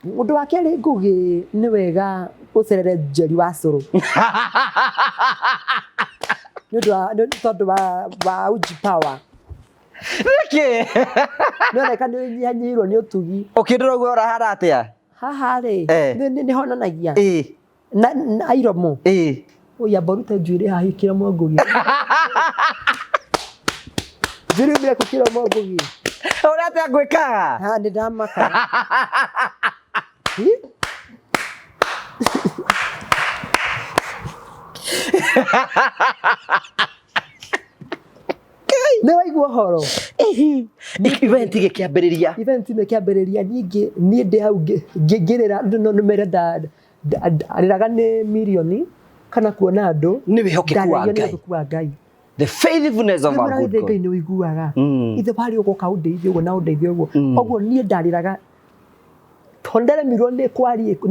Mundu wa keri ngugi ni wega ucerere Njeri wa Curu. Nĩ tondũ wa uji power. Nĩkĩ? Nĩoneka nĩũnyihanyihirwo nĩ ũtugi. Ũkĩndora ũguo ũrahana atĩa? Haha rĩ, nĩ honanagia. Na iromo. Oya borute njuĩrĩ haha ikĩromo ngugi. Njuĩrĩ mbere kũkĩromo ngugi. Ũrate ngwĩkaga? Ha nĩ ndamaka. Nĩ waigua ũhoro? Event gĩkĩambĩrĩria. Event gĩkĩambĩrĩria ningĩ niĩ ndĩ hau ngĩrĩra nĩmere ndarĩraga nĩ mirioni kana kuona andũ. Nĩ wĩhokeku wa Ngai. The faithfulness of our good God. Ngai nĩ ũiguaga. Ithe bari ũgoka ũndeithie ũguo na ũndeithie ũguo. Ũguo niĩ ndarĩraga tondere mirwo nĩ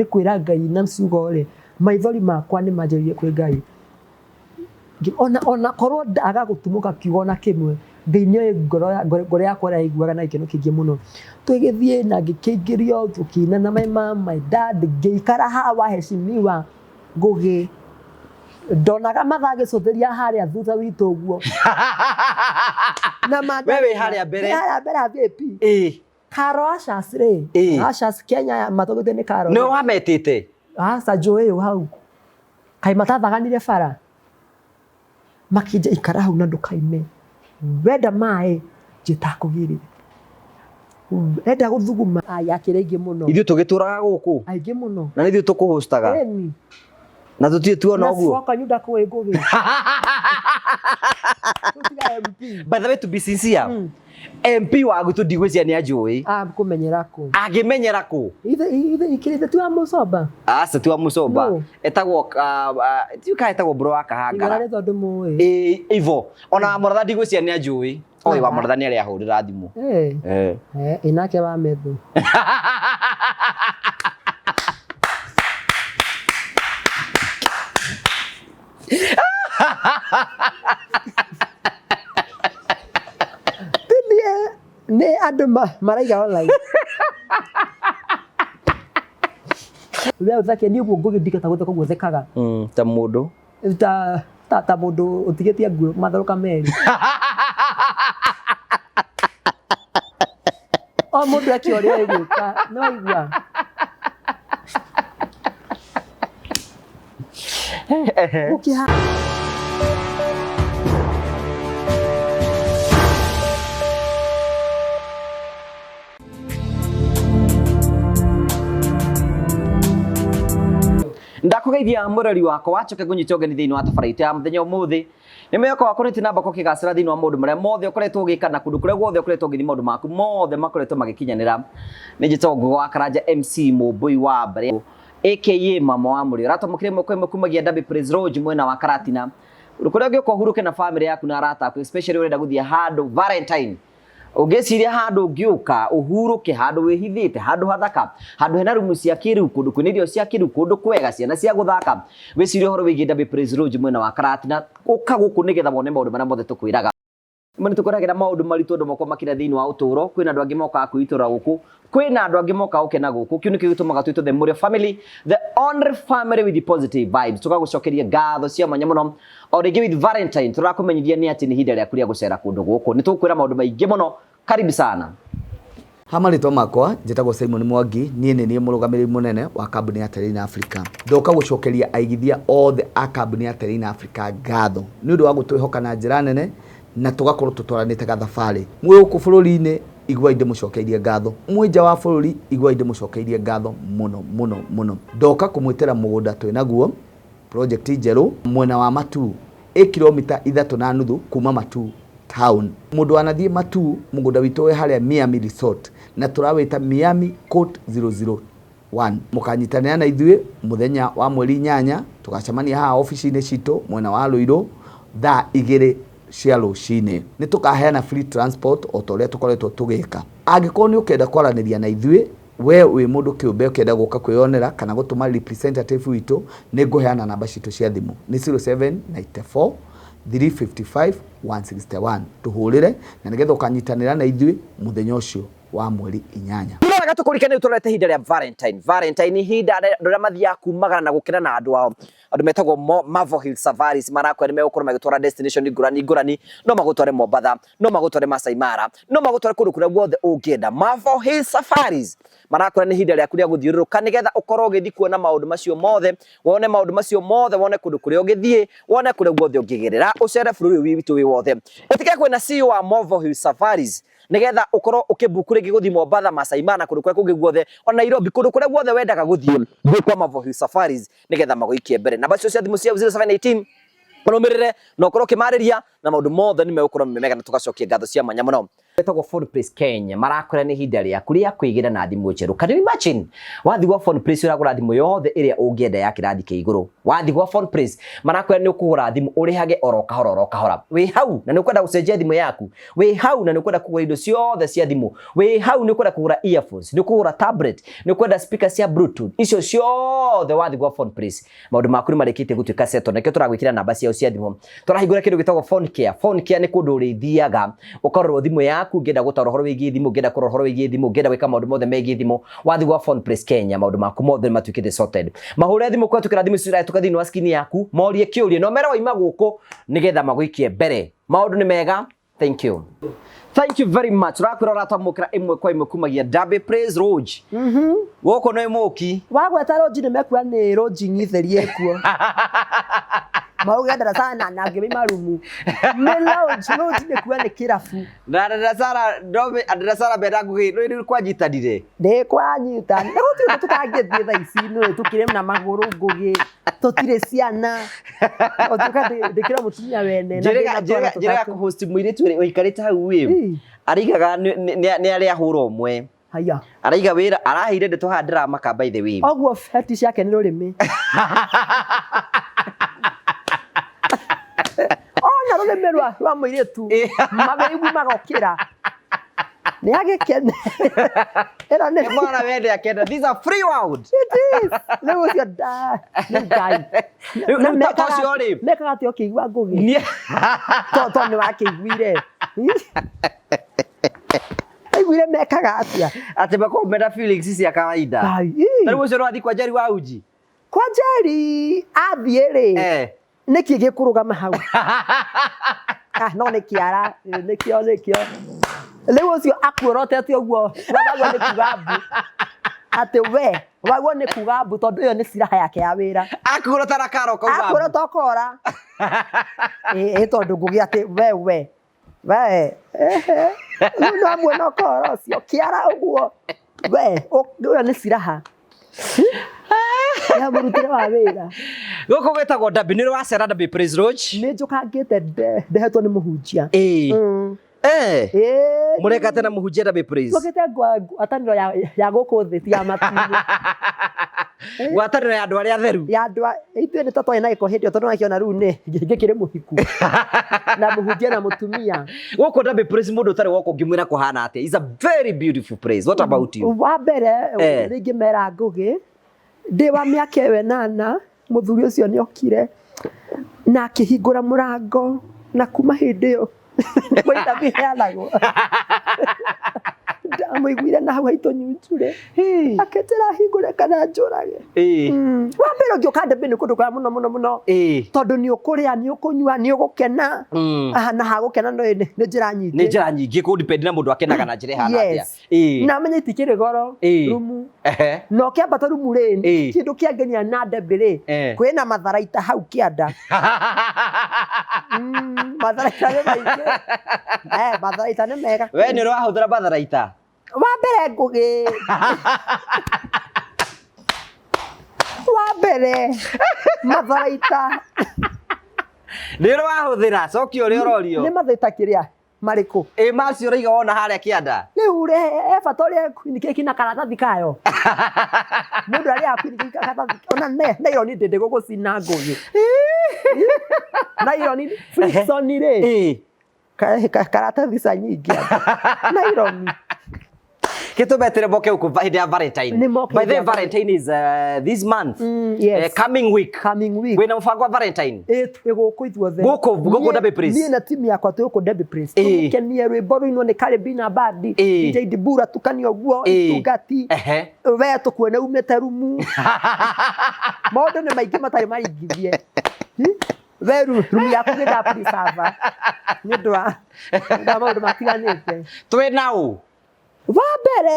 kwĩra Ngai na ciugo rĩ maithori makwa nĩ manjĩrĩrie kwĩ Ngai. Ona korwo ndaga gũtumũka kiugo na kĩmwe thĩinĩ ngoro yakwa ĩrĩa ĩiguaga na gĩkeno kĩingĩ mũno. Tũgĩthiĩ na ngĩkĩingĩrio tũkĩina na my dad ngĩikara haha heshimiwa Ngugi. Ndonaga mathaa gĩcũthĩria harĩa thutha witũ ũguo. Wewe harĩa mbere? Harĩa mbere vipi? Karo Ashas rĩ. Ashas Kenya matũgĩte nĩ Karo. Nĩ wametĩte? Asa Joe hau. Kai matathaganire bara. Makija ikara hau na ndukaime. Wenda maĩ njitakũgirire. Enda gũthuguma yakĩra ingĩ mũno. Ithuĩ tũgĩtũraga gũkũ. Aingĩ mũno. Na nĩthuĩ tũkũhostaga. Na tũtirĩ tuona ũguo. Na coka nyuda kwĩ Ngugi. By the way, to be sincere, MP wagu tũndigwĩcia nĩ anjũĩ. Kũmenyera kũ? Angĩmenyera kũ? Ithe ikĩrĩte tu wa Mũcomba. Aca tu wa Mũcomba. Etagwo etagwo bro wa Kahangara. Igara nĩ tondũ mũĩ. Ivo. Ona Mũratha ndigwĩcia nĩ anjũĩ. Oĩ wa Mũratha nĩ arĩa ahũrĩra thimũ. Inake wa metho. Nĩ andũ maraiga online. Wewe ũthake ni ũguo Ngugi ndikata gũtheka guothekaga. Ta mũndũ. Ta mũndũ ũtigĩtie nguo matharuka meri. O mũndũ akĩoria gwĩka no igua. Ndakugeithia murori wako wacoke gunyita ũgeni thĩinĩ wa tabarĩra ya mũthenya ũmũthĩ. Nĩ mwĩhoko wakwa nĩ namba ko kĩgacĩra thĩinĩ wa maũndũ marĩa mothe ũkoretwo ũgĩka na kũndũ kũrĩa guothe ũkoretwo ũgĩthiĩ maũndũ maku mothe makoretwo magĩkinyanĩra. Nĩ njĩtagwo Ngugi wa Karanja MC Mũmbũi wa Mbere aka mama wa mũrĩ. Ũratomokire mweko ĩmwe kumagia Ndabi Praise Lodge mwena wa Karatina. Kũrĩa ũngĩũka ũhurũke na family yaku na arata aku, especially ũrenda gũthiĩ handũ Valentine. Ũngĩciria handũ ũngĩũka ũhurũke handũ wĩhithĩte handũ hathaka handũ hena rumu cia kĩrĩu kũndũ kwĩna irio cia kĩrĩu kũndũ kwega ciana cia gũthaka wĩcirie ũhoro wĩgiĩ Ndabi Praise Lodge mwena wa Karatina ũka gũkũ nĩgetha wone maũndũ marĩa mothe tũkwĩraga. Mwe nĩtũkoragĩra maũndũ maritũ andũ makwa makĩria thĩinĩ wa ũtũũro. Kwĩna andũ angĩ mokaga kwĩitũra gũkũ, kwĩna andũ angĩ mokaga gũkena gũkũ. Kĩu nĩkĩo gĩtũmaga twĩtwo the Mũrĩo family, the only family with the positive vibes. Tũgagũcokeria ngatho cia mwanya mũno o rĩngĩ with Valentine. Tũrakũmenyithia nĩ atĩ nĩ ihinda rĩaku rĩa gũcera kũndũ gũkũ. Nĩtũkwĩra maũndũ maingĩ mũno. Karibu sana. Hamarĩtwa makwa njĩtagwo Simon Mwangi, niĩ nĩ niĩ mũrũgamĩrĩri mũnene wa kambuni ya Terrain Africa. Ndoka gũcokeria aigithia othe a kambuni ya Terrain Africa ngatho nĩ ũndũ wa gũtwĩhoka na njĩra nene na tũgakorwo tũtwaranĩte gathabarĩ. Mwĩ gũkũ bũrũri-inĩ igua inde mũcokeirie ngatho, mwĩ nja wa bũrũri igua inde mũcokeirie ngatho mũno mũno mũno. Ndoka kũmwĩtĩra mũgũnda twĩnaguo project njerũ mwena wa Matu kilomita 3.5 kuma Matu town. Mũndũ wanathiĩ Matu mũgũnda witũ wĩ harĩa Miami Resort na tũrawĩta Miami Court 001. Mũkanyitanĩra na ithuĩ mũthenya wa mweri 8 tũgacemania haha ofici-inĩ citũ mwena wa Rũirũ thaa 2 cia rũcinĩ. Nĩ tũkaheana free transport o ta ũrĩa tũkoretwo tũgĩka. Angĩkorwo nĩ ũkenda kwaranĩria na ithuĩ we wĩ mũndũ kĩũmbe ũkenda gũka kwĩyonera kana gũtũma representative witũ, nĩ ngũheana namba citũ cia thimũ nĩ 0794 355 161. Tuhũrĩre na nĩgetha ũkanyitanĩra na ithuĩ mũthenya ũcio wa mweri 8. rega tukurikane turete hinda ria Valentine hinda ria mathia kumagana na gukena na andu ao andu metagwo Marvel Hill Safaris marakwa ni megukora magitwara destination ngurani no magutware Mombasa no magutware Masai Mara no magutware kundu kuria guothe ungienda Marvel Hill Safaris marakwa ni hinda ria kuria guthiururuka nigetha ukorwo ugithi kuona maundu macio mothe wone kundu kuria ugithie wone kuria guothe ungigirira ucere bururi witu wi wothe utike kwina CEO wa Marvel Hill Safaris nigetha ukorwo ukibuku ringi guthi Mombasa Masai Mara kundu kuria kungi guothe ona Nairobi kundu kuria guothe wendaga guthie kwa Marvel Hill Safaris nigetha maguikie mbere na bacio cia thimu cia 0718 murumirire no ukorwo kimariria na maundu mothe ni megukora memega na tugacokia ngatho cia manya muno betagwo Phone Place Kenya marakora ni hinda ria kuria kuigira na thimu njeru can you imagine wathi gwa Phone Place uragura thimu yothe iria ungienda ya kirathi ke iguru wathi gwa Phone Place marakora ni ukugura thimu urihage oro kahora we hau na ni ukwenda gucenjia thimu yaku we hau na ni ukwenda kugura indo ciothe cia thimu we hau ni ukwenda kugura earphones ni ukugura tablet ni ukwenda speaker cia bluetooth icio ciothe wathi gwa Phone Place maundu maku ni marikite gutuika seto nekio turagwikira namba ciao cia thimu turahingura kindu gitagwo phone care ni kundu urithiaga ukarorwo thimu yaku ngenda gutara horo wigie thimu ngenda kurora horo wigie thimu ngenda wika maundu mothe megie thimu wathi gwa Phone Place Kenya maundu maku mothe matuikite sorted mahure thimu kwa tukira thimu cira tukathini wa skini yaku morie kiurie no mera waima guku nigetha maguikie mbere maundu ni mega thank you very much rakwira ratamukira imwe kwa imwe kumagia Dabe Praise Rouge goko no imuki wagweta Rouge ni mekua ni Rouge ngitherie kuo mauga Dada sana na ngemi marumu Rouge ni kuwa ni kirafu na Dada Sara bedangu ri kwanyitanire de kwanyita ni guti tukangethie tha ici no tukire na maguru ngugi tutire ciana otuka ndikira mutumia wene na njega ku host muiritu uikarite hau wi arigaga ni ari ahura umwe haya araiga wira arahire ndeto handira maka by the way ogwo feti ciake ni rurimi ona rurimi rwa muiritu mabeigu magokira ni agikene era ne mara wende akenda these are free world it is no was your dad no guy na meka ati okigwa ngugi to ni wakigwire aigwire mekaga atia ati bako meda feelings cia kawaida na rwo cero athi kwa Jari wa uji kwa Jari athiere niki gikurugama hau no nikiara nikio leo ucio akuorotete uguo wagwa ni kugambu ate we wagwa ni kugambu tondu iyo ni siraha yake ya wira akuorota na karo kugambu akuorota okora tondu ngugi ate we no amwe no koro cio kiara uguo we iyo ni siraha ya murutire wa wira goko gwetagwo Dabe ni wacera Dabe Praise Rouge ni njukangite ndehetwo ni muhunjia mureka tena muhunjia Dabe Praise tukite ataniro ya guku thi ya matu gwataniro ya andu aria theru ya andu ithuĩ nĩ totwaĩ na gĩko hĩndĩ ĩyo tondũ nakĩona rĩu nĩ ngĩkĩrĩ mũhiku na mũhunjia na mũtumia gũkũ Dabe Praise mũndũ ũtarĩ woka ũngĩmwĩra kũhana atĩa is a very beautiful praise what about you wa mbere rĩngĩ mera ngũgĩ ndĩ wa mĩaka ĩyo 8 mũthuri ũcio nĩ okire na akĩhingũra mũrango na kuma hĩndĩ ĩyo mũita mĩheanagwo ndamũiguire na hau haitũ nyunjure akĩnjĩra hingũre kana njũrage wa mbere ũngĩũka Dabe nĩ kũndũ kwega mũno tondũ nĩ ũkũrĩa nĩ ũkũnyua nĩ ũgũkena na hagũkena nĩ njĩra nyingĩ kũdepend na mũndũ akenaga na njĩra ihana atĩa na menya itikĩrĩ goro rumu na ũkĩambata rumu rĩ kĩndũ kĩangenia na Dabe rĩ kwĩna matharaita hau kĩanda matharaita nĩ maingĩ matharaita nĩ mega we nĩ ũrahũthĩra matharaita wa mbere ngugi wa mbere matharaita nĩ ũrahũthĩra cokia ũrĩa ũrorio nĩ matharaita kĩrĩa marĩkũ macio ũraiga wona harĩa kĩanda rĩu bata ũrĩa kĩki na karatathi kayo mũndũ arĩa akwĩnĩkĩ karatathi ona naironi ndĩndĩ gũgũcina ngũgĩ naironi friction rĩ karatathi ca nyingĩ naironi Kito betere boke uku by the Valentine. By the Valentine is this month. Yes. Coming week. Wena mfango wa Valentine. Twiguku ithuothe. Guku Derby Place. Nie na timu yakwa twiguku Derby Place. Tukenie rwimbo ruinwo ni Karibina Bandi. DJ Dibura tukania guo itugati. We tukuona umete rumu. Maundu ni maingi matari maingithie. Veru rumu yaku githa preserve. Ni ndwa. Maundu matiganite. Twe nau. Wa mbere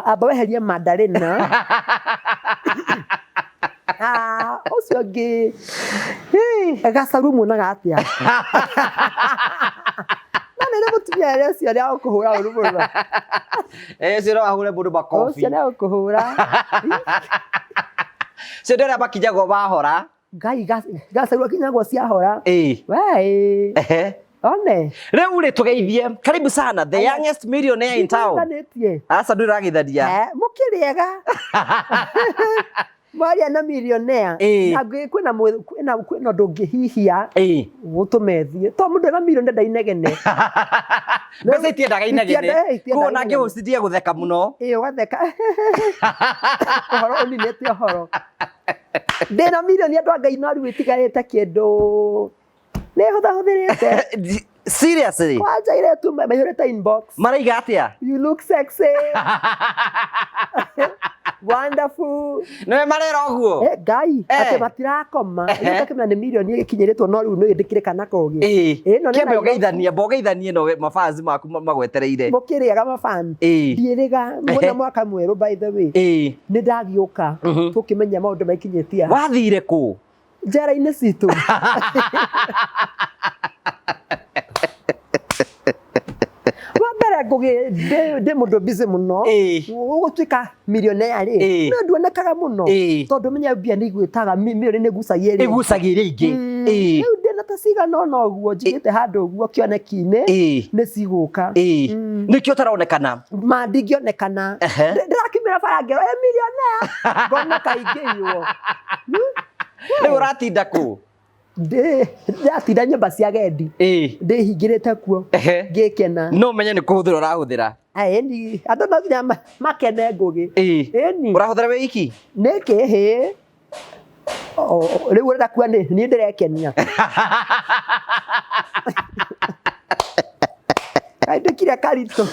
aba weherie Madarena. Ucio ngi gacaru muonaga atia. Na nĩ mũtumia rĩu cio nĩ agũkũhũra ũru mũno. Cio no ahũre mũndũ makobi. Ũcio nĩ agũkũhũra. Cio ndĩrĩa makinyagwo bahora. Ngai gacaru akinyagwo ciahora. Wee. One. Leo ule tugeithie. Karibu sana. The youngest millionaire in town. Asa nduragitharia. Mukiriega. Maria na millionaire. Na kwina ndungihihia. Gutumethie. To mundu na millionaire ndainegene. Mbese itiendaga inegene. Kuona ngihusithie gutheka muno. Ugatheka. Uhoro uninete uhoro. Ndina millionaire andu Ngai no riu itigarite kindu. Seriously? Kwanza ile tu mahureta inbox. Maraiga atia? You look sexy. Wonderful. No marera oguo. Ngai ate matirakoma. Ile kama ni milioni ikinyiritwo no riu no indikire kana kogi. No kembe ogeithanie no mafazi maku magwetereire. Mukiriaga mafan. Ndiiriga mwana mwaka mweru by the way. Ni ndagiuka tukimenya maundu maikinyitia. Wathire ku? Njera-inĩ citũ. Wambere ngugi ndi mundu busy muno. Ugutuika millionaire ri. No nduonekaga muno. Tondu menya mbia ni igwitaga millionaire ni gucagia ri. Igucagia ingi. Riu ndina ta cigana no guo njigite handu guo kioneki-ini ni ciguka. Nikio taronekana. Ma ndingionekana. Ndirakimira bara ngero millionaire. Ngona kaingĩ yo. Leo uratinda ku? Ndatinda nyumba cia gendi. Ndihingirite kuo. Ngikena. No menye ni kuhuthira urahuthira. Ni andu no nginya makene ngugi. Ni urahuthira we iki? Niki riu urenda kuwa ni ndirekenia. Ndikire karito.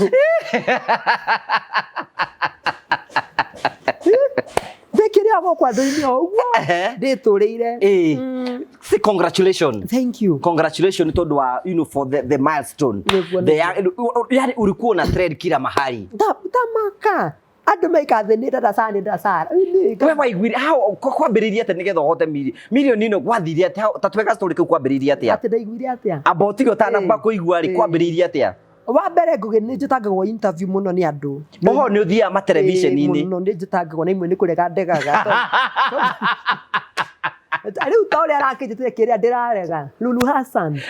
Ndikiria gukwa ndu-ini oguo nditurire. See, congratulations. Thank you. Congratulations tondu wa for the milestone. Yani ulikuwa na trend kila mahali. Tamaka. Andu maikathini Dada Sara. We waiguire how kwambiriria ate nigetha uhote milioni ino gwathiria ate ta tweka story ku kwambiriria ate ate ndaiguire atia about yo tana ba kuigua ri kwambiriria ate wa mbere ngugi ni njutangagwo interview muno ni andu oho ni uthia ma television-ini muno ni njutangagwo na imwe ni kurega ndegaga riu ta uria arakijitire kiria ndirarega Lulu Hassan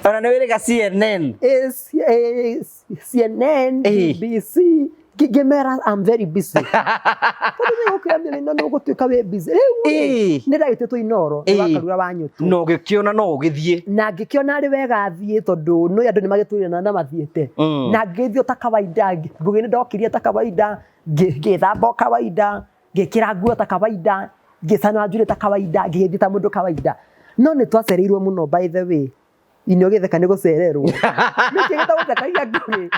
ona ni wirega CNN CNN BBC Gimera, I'm very busy. No gutuika we busy. Ni ndagite tu inoro wakarura wanyutu. No gikiona no ugithie. Na gikiona ari wega athie tondu no andu ni magiturina na mathiete. Na ngithio ta kawaida, ngugi ni ndokirie ta kawaida, ngithamba kawaida, ngikira nguo ta kawaida, ngicana njure ta kawaida, ngithie ta mundu kawaida. No ni twacereirwo muno by the way. Inyo githeka ni gucererwo. Ni kigita gutekagia ngugi.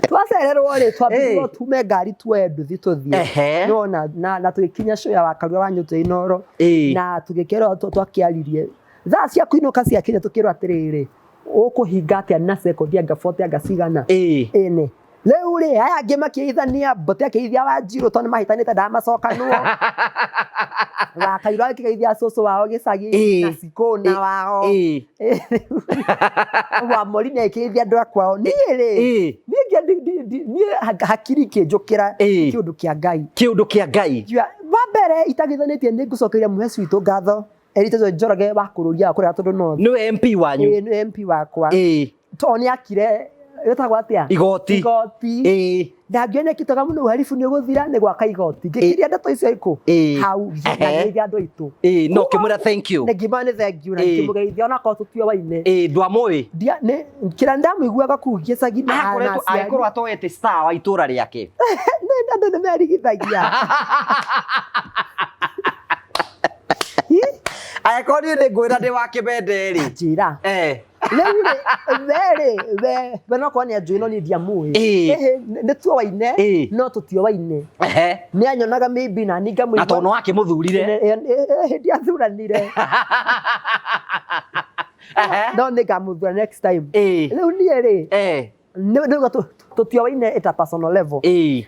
Twacererwo ri twambirwo tume ngari twendu tuthie no na tugikinya show ya wakarua wanyutu inoro na tugikero twakiaririe thaa cia kuinuka cia kinya tukirwo atiriri ukuhinga atia na sekondi anga 40 anga cigana ene leu ri aya angi makiithania bote akiithia wa jiro toni mahitanite ndamacokanwo wakairwo akiithia soso wao gicagi na sikona wao wa morine akiithia ndu akwao ni ri ni hakiri kijukira kiundu kia Ngai wa mbere itagithanitie ni ngucokeria muheci witu ngatho erite Njoroge wa kururia kuria tondu no no MP wanyu ni MP wakwa to ni akire yotagwo atia igoti ndangĩone kitoga mũno harifu nĩ gũthira nĩ gwaka igoti ngĩkiria ndeto icio iku hau ngĩgeithia andũ aitũ no kĩmwĩra thank you nĩ ngĩmane thank you na ngĩmũgeithia ona korwo tũtiowaine ndwamũĩ kĩrĩa ndamuiguaga kuu gĩcagi na agĩkorwo atoete star wa itũra rĩake andũ nĩ merigithagia agĩkorwo niĩ nĩ ngwĩra ndĩ wa kĩbende-rĩ njĩra rĩu we no korwo nĩ anjũĩ no niĩ ndiamũĩ nĩ tuowaine no tũtiowaine nĩ anyonaga maybe na niĩ ngamũigua na tondũ wakĩmũthurire hĩndĩ athuranire no nĩ ngamũthura next time rĩu niĩ-rĩ nĩuga tũtiowaine at a personal level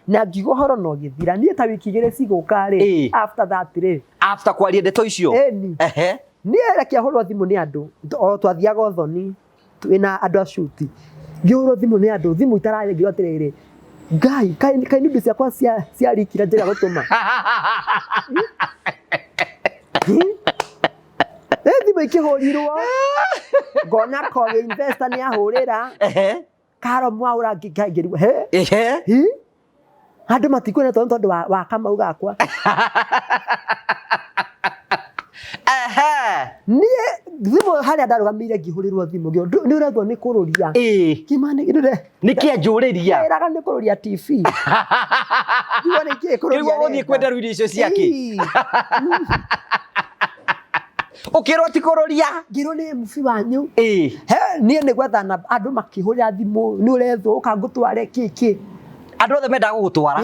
na ngiuga ũhoro no gĩthira niĩ ta wiki igĩrĩ cigũka-rĩ after that-rĩ after kwaria ndeto icio niĩ reke hũrwo thimũ nĩ andũ o twathiaga ũthoni twĩna andũ a shuti ngĩhũrwo thimũ nĩ andũ thimũ itararĩngĩrwo atĩrĩrĩ Ngai kaĩ nĩ indo ciakwa ciarikira njĩra gũtũma thimũ ikĩhũrirwo ngona koge investor nĩ ahũrĩra Karo Mwaura ngĩngĩrua andũ matikwenda tondũ wa Kamau gakwa niĩ thimũ harĩa ndarũgamĩire ngĩhũrĩrwo thimũ nĩ ũrethwo nĩ kũrũria nĩ kĩanjũrĩria wĩraga nĩ kũrũria TV kĩguo gũthiĩ kwenda rũirio icio ciake ũkĩrwo ti kũrũria ngĩrwo nĩ MC wanyu niĩ nĩ gwethana andũ makĩhũrĩra thimũ nĩ ũrethwo ũka ngũtware kĩkĩ andũ othe mendaga gũgũtwara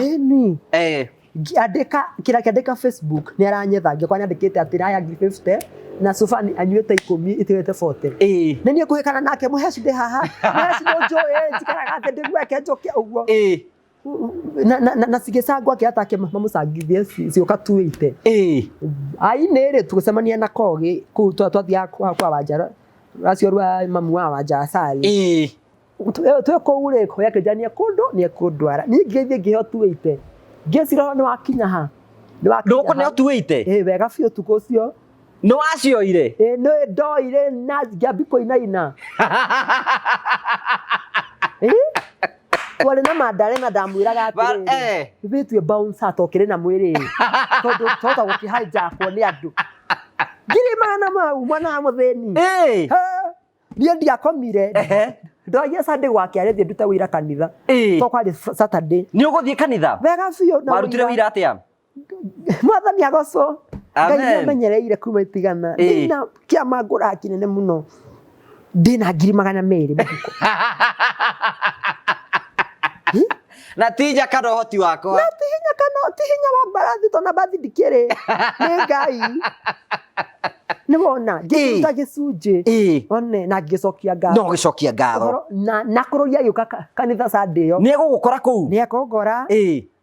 kĩandĩka Facebook nĩ aranyetha ngĩkwa nĩandĩkĩte atĩ raya 50 na Sufani anyuĩte 10 ĩtigĩte 40 nĩ niĩ kũhĩkana nake mũhe cindĩ haha mũhe cindĩ njũĩ njikaraga atĩ ndĩgueke njoke ũguo na cigĩcangwo akĩatake mamũcangithie cioka tuĩte ainĩ-rĩ tũgĩcemania na Kogi kũu twathiaga kwa Wanjara racio rwa mamu wa Wanjara Sari twĩ kũu-rĩ hoya kĩnjania kũndũ nĩ ekũndwara niĩ ngĩthiĩ ngĩheo tuĩte ngĩcira nĩ wakinya ha ndũkũ nĩ ũtuĩte wega biũ ũtukũ ũcio nĩ wacioire nĩ ndoire na ngĩambi kũinaina twarĩ na mandare na ndamwĩraga atĩrĩrĩ ithuĩ bouncer tokĩrĩ na mwĩrĩ tondũ twahota gũkĩhijackwo nĩ andũ ngiri magana mau mwana wa mũthĩni niĩ ndiakomire ndoigire Sunday gwake arĩthiĩ ndute wĩra kanitha to kwarĩ Saturday nĩ ũgũthiĩ kanitha wega biũ warutire wĩra atĩa Mwathani agocwo Ngai nĩamenyereire kuma itigana ndĩna kĩama ngũra kĩnene mũno ndĩna 200,000 mũhuko na tija kana ũhoti wakwa na ti hinya wa mbarathi tondũ mbathi ndikĩrĩ nĩ Ngai nĩ wona ngĩruta gĩcunjĩ one na ngĩcokia ngatho no gĩcokia ngatho na kũrũria gĩũka kanitha Sunday ĩyo nĩ egũgũkora kũu nĩ ekũngora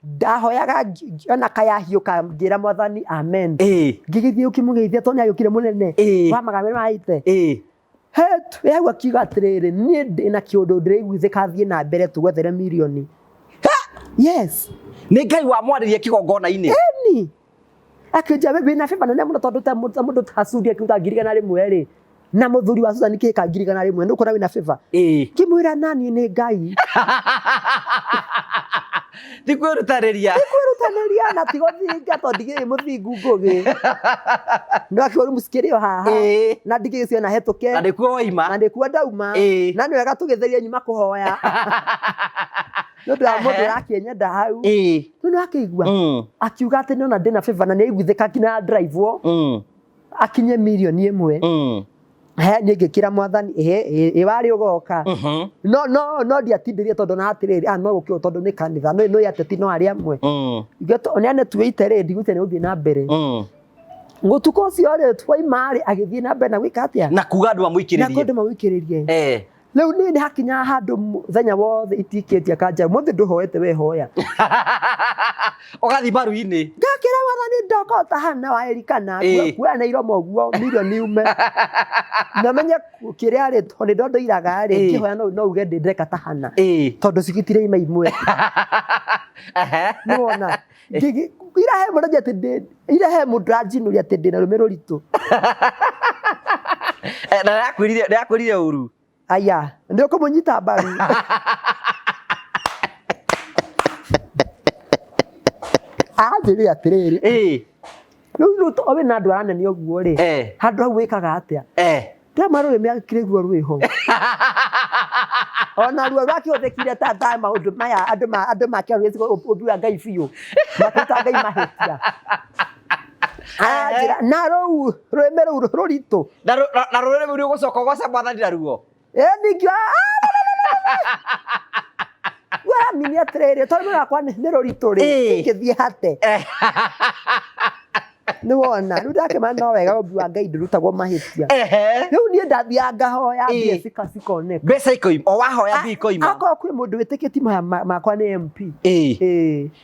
ndahoyaga ona kayahiũka ngĩra Mwathani amen ngĩgĩthiĩ ũkĩmũgeithia tondũ nĩagĩũkire mũnene wa magana maite wegua kiuga atĩrĩrĩ niĩ ndĩna kĩũndũ ndĩraiguithĩka thiĩ na mbere tũgwethere mirioni yes nĩ Ngai wamwarĩria kĩgongona-inĩ akĩnja wĩna beba nene mũno tondũ mũndũ ta Sudi akĩruta 1,000-rĩ na mũthuri wa Susan kĩka 1,000 nĩ ũkona wĩna beba kĩmwĩra nani nĩ Ngai ti kwĩrutanĩria na tigo thinga tondũ ndigĩrĩ mũthingu ngũgĩ no akĩoru mũsikĩrĩ o haha na ndigĩciona hetũke na ndĩkuo waima na ndĩkuo ndauma na nĩ wega tũgĩtheria nyuma kũhoya nĩ ũndũ wa mũndũ ũrakĩnyenda hau nĩ akĩigua akiuga atĩ nĩona ndĩna beba na nĩaiguithĩka nginya drive-wo akinye mirioni 1 niĩ ngĩkĩra Mwathani warĩ ũgoka no ndiatindĩrie tondũ na atĩrĩrĩ no gũkĩo tondũ nĩ kanitha no ateti no arĩa amwe nĩane tuĩte-rĩ ndigũte nĩ gũthiĩ na mbere gũtukũ ũcio-rĩ twaima-rĩ agĩthiĩ na mbere na gwĩka atĩa na kuga andũ mamũikĩrĩrie rĩu niĩ nĩ hakinya handũ mũthenya wothe itikĩtie kanja mũthĩ ndũhoete wehoya ũgathi mbaru-inĩ ngakĩra Mwathani ndoka ũtahana wa Elikana kuoya na iroma ũguo mirioni yume na menye kĩrĩa-rĩ tondũ ndondoiraga-rĩ ngĩhoya no uge ndĩndreka tahana tondũ cigitire ima imwe nĩwona irahe mũndũ ranjinũria atĩ ndĩna rũme rũritũ na nĩakwĩrire ũru aya ndio kumunyita mbaru ajiri atiriri no to obe na ndwara nene oguo ri handu hau wikaga atia ndamaro me kiriguo rwiho ona ruo rwakiuthekire ta maundu maya andu makiarwezi obiwa ngai biu makuta ngai mahetia ajira na ro rwemero rurito na rureme uri gucoka goca mwathani na ruo ningio wa mini atrere tondu rakwa ni rurito ri ngithie hate ni wona ndu ndake no wega obiwa ngai ndurutagwo mahitia riu nie ndathia ngahoya mbia cikaoneka mbeca ikoima o wahoya mbia ikoima akwa kwi mundu witikiti makwa ni MP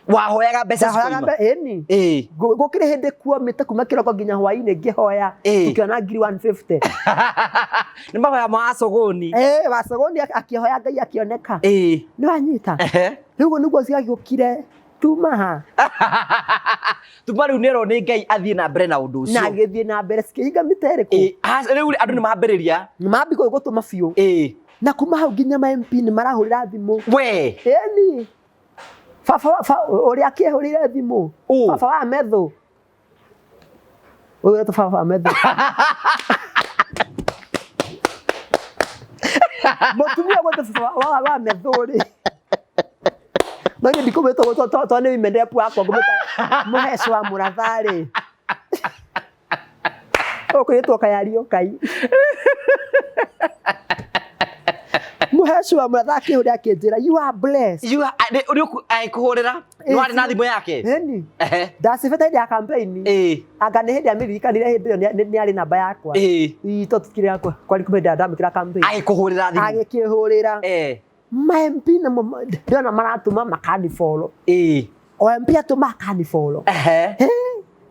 wahoyaga mbeca cikoima eni gukire hindi kuomite kuma kiroko nginya hwaini ngihoya tukiona ngiri 150 ni mahoya ma Sogoni Wasogoni akihoya ngai akioneka ni wanyita riu niguo ciagukire tumaha tuma riu nero ni ngai athie na mbere na undu ucio na githie na mbere cikihinga mitereko riu andu ni mambiriria ni mambiko gutuma biu na kuma hau nginya ma MP ni marahurira thimu we eni baba uri akihurire thimu baba wa metho uri baba wa metho mutumia gute baba wa metho uri Nani ndikumeto to ni mende pu akwa gumeta muheso wa murathari okuyetwo kayario kai muheso wa murathaki uri akinjira you are blessed you uri kuhurira no ari na thimu yake eni ndacibeta ya campaign anga ni hindi amiririkanire hindi yo ni ari namba yakwa to tukire yakwa kwari kumenda ndamikira campaign kuhurira thimu agikihurira MP na ndona maratuma makani follow o MP atuma makani follow